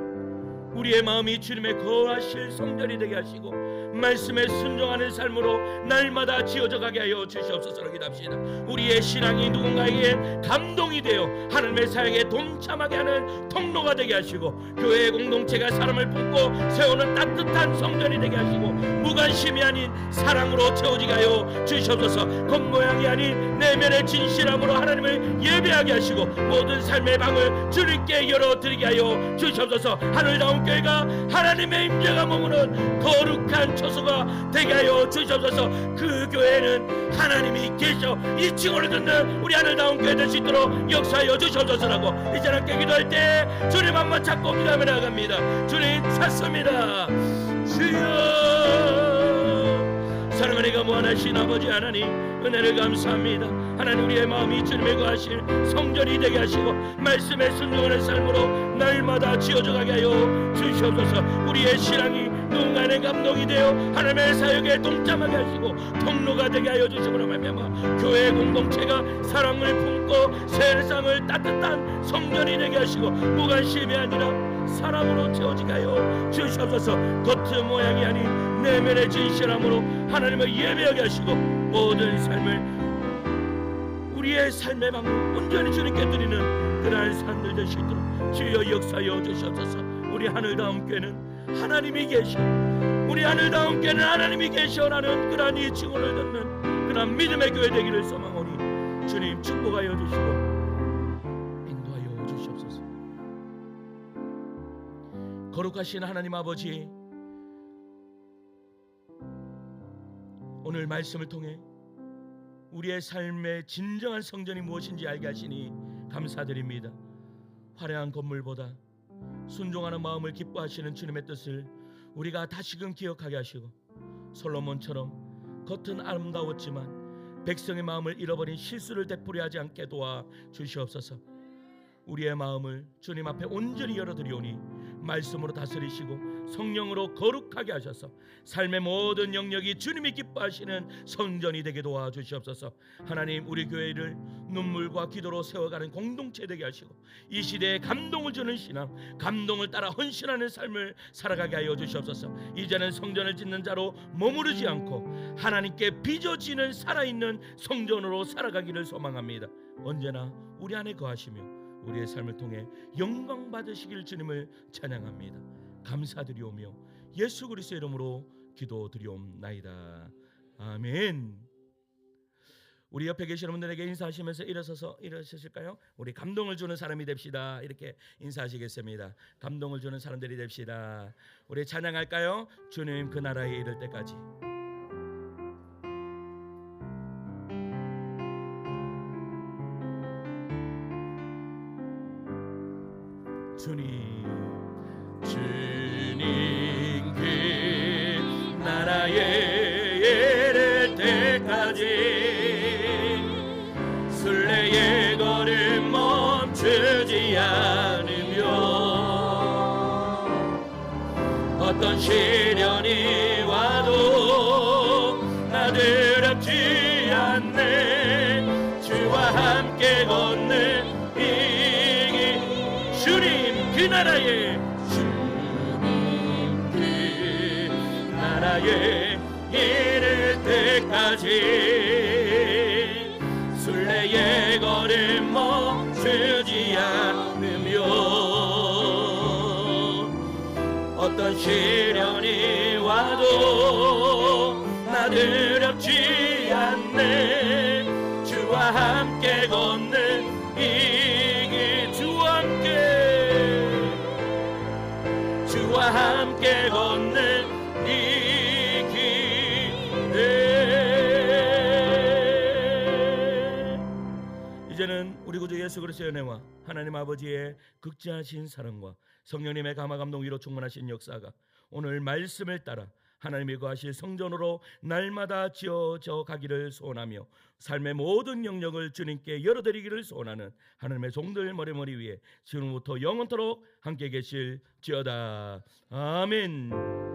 우리의 마음이 주님의 거하실 성전이 되게 하시고 말씀에 순종하는 삶으로 날마다 지어져 가게 하여 주시옵소서. 기도합시다. 우리의 신앙이 누군가에게 감동이 되어 하나님의 사역에 동참하게 하는 통로가 되게 하시고 교회의 공동체가 사람을 품고 세우는 따뜻한 성전이 되게 하시고 무관심이 아닌 사랑으로 채워지게 하여 주시옵소서. 겉모양이 아닌 내면의 진실함으로 하나님을 예배하게 하시고 모든 삶의 방을 주님께 열어드리게 하여 주시옵소서. 하늘다운 교회가 하나님의 임재가 머무는 거룩한 처소가 되게 하여 주시옵소서. 그 교회는 하나님이 계셔 이 층으로 듣는 우리 하늘다운 교회 될 수 있도록 역사하여 주시옵소서라고 이제 함께 기도할 때 주님 한번 찾고 기도하며 나갑니다. 주님 찾습니다. 주여 사랑하는 무한하신 아버지 하나님 은혜를 감사합니다. 하나님 우리의 마음이 주님의 거하실 성전이 되게 하시고 말씀에 순종하는 삶으로 날마다 지어져 가게 하여 주시옵소서. 우리의 신앙이 누군가의 감동이 되어 하나님의 사역에 동참하게 하시고 통로가 되게 하여 주시므로 말미암아 교회 공동체가 사랑을 품고 세상을 따뜻한 성전이 되게 하시고 무관심이 아니라 사랑으로 채워지게 하여 주시옵소서. 겉의 모양이 아닌 내면의 진실함으로 하나님을 예배하게 하시고 모든 삶을 우리의 삶의 방을 온전히 주님께 드리는 그러한 삶들 될 수 있도록 주여 역사하여 주시옵소서. 우리 하늘다운 교회는 하나님이 계셔 우리 하늘다운 교회는 하나님이 계셔라는 그러한 이 칭호를 듣는 그러한 믿음의 교회 되기를 소망하오니 주님 축복하여 주시고 인도하여 주시옵소서. 거룩하신 하나님 아버지 오늘 말씀을 통해 우리의 삶의 진정한 성전이 무엇인지 알게 하시니 감사드립니다. 화려한 건물보다 순종하는 마음을 기뻐하시는 주님의 뜻을 우리가 다시금 기억하게 하시고 솔로몬처럼 겉은 아름다웠지만 백성의 마음을 잃어버린 실수를 되풀이하지 않게 도와 주시옵소서. 우리의 마음을 주님 앞에 온전히 열어드리오니 말씀으로 다스리시고 성령으로 거룩하게 하셔서 삶의 모든 영역이 주님이 기뻐하시는 성전이 되게 도와주시옵소서. 하나님 우리 교회를 눈물과 기도로 세워가는 공동체 되게 하시고 이 시대에 감동을 주는 신앙 감동을 따라 헌신하는 삶을 살아가게 하여 주시옵소서. 이제는 성전을 짓는 자로 머무르지 않고 하나님께 빚어지는 살아있는 성전으로 살아가기를 소망합니다. 언제나 우리 안에 거하시며 우리의 삶을 통해 영광 받으시길 주님을 찬양합니다. 감사드리오며 예수 그리스도의 이름으로 기도드리옵나이다. 아멘. 우리 옆에 계시는 분들에게 인사하시면서 일어서실까요? 우리 감동을 주는 사람이 됩시다. 이렇게 인사하시겠습니다. 감동을 주는 사람들이 됩시다. 우리 찬양할까요? 주님 그 나라에 이를 때까지. 주님 그 나라에 이를 때까지 순례의 걸음 멈추지 않으며 어떤 시련이 와도 나 두렵지 않네. 주와 함께 걷는 이 주님 그 나라에 주님 그 나라에 이를 때까지 순례의 걸음 멈추지 않으며 어떤 시련이 와도 나 두렵지 않네. 주와 함께 걷는 주와 함께 걷는 이 길에 이제는 우리 구주 예수 그리스도의 은혜와 하나님 아버지의 극진하신 사랑과 성령님의 감화 감동 위로 충만하신 역사가 오늘 말씀을 따라 하나님이 거하실 성전으로 날마다 지어져 가기를 소원하며 삶의 모든 영역을 주님께 열어드리기를 소원하는 하나님의 종들 머리 위에 지금부터 영원토록 함께 계실지어다. 아멘.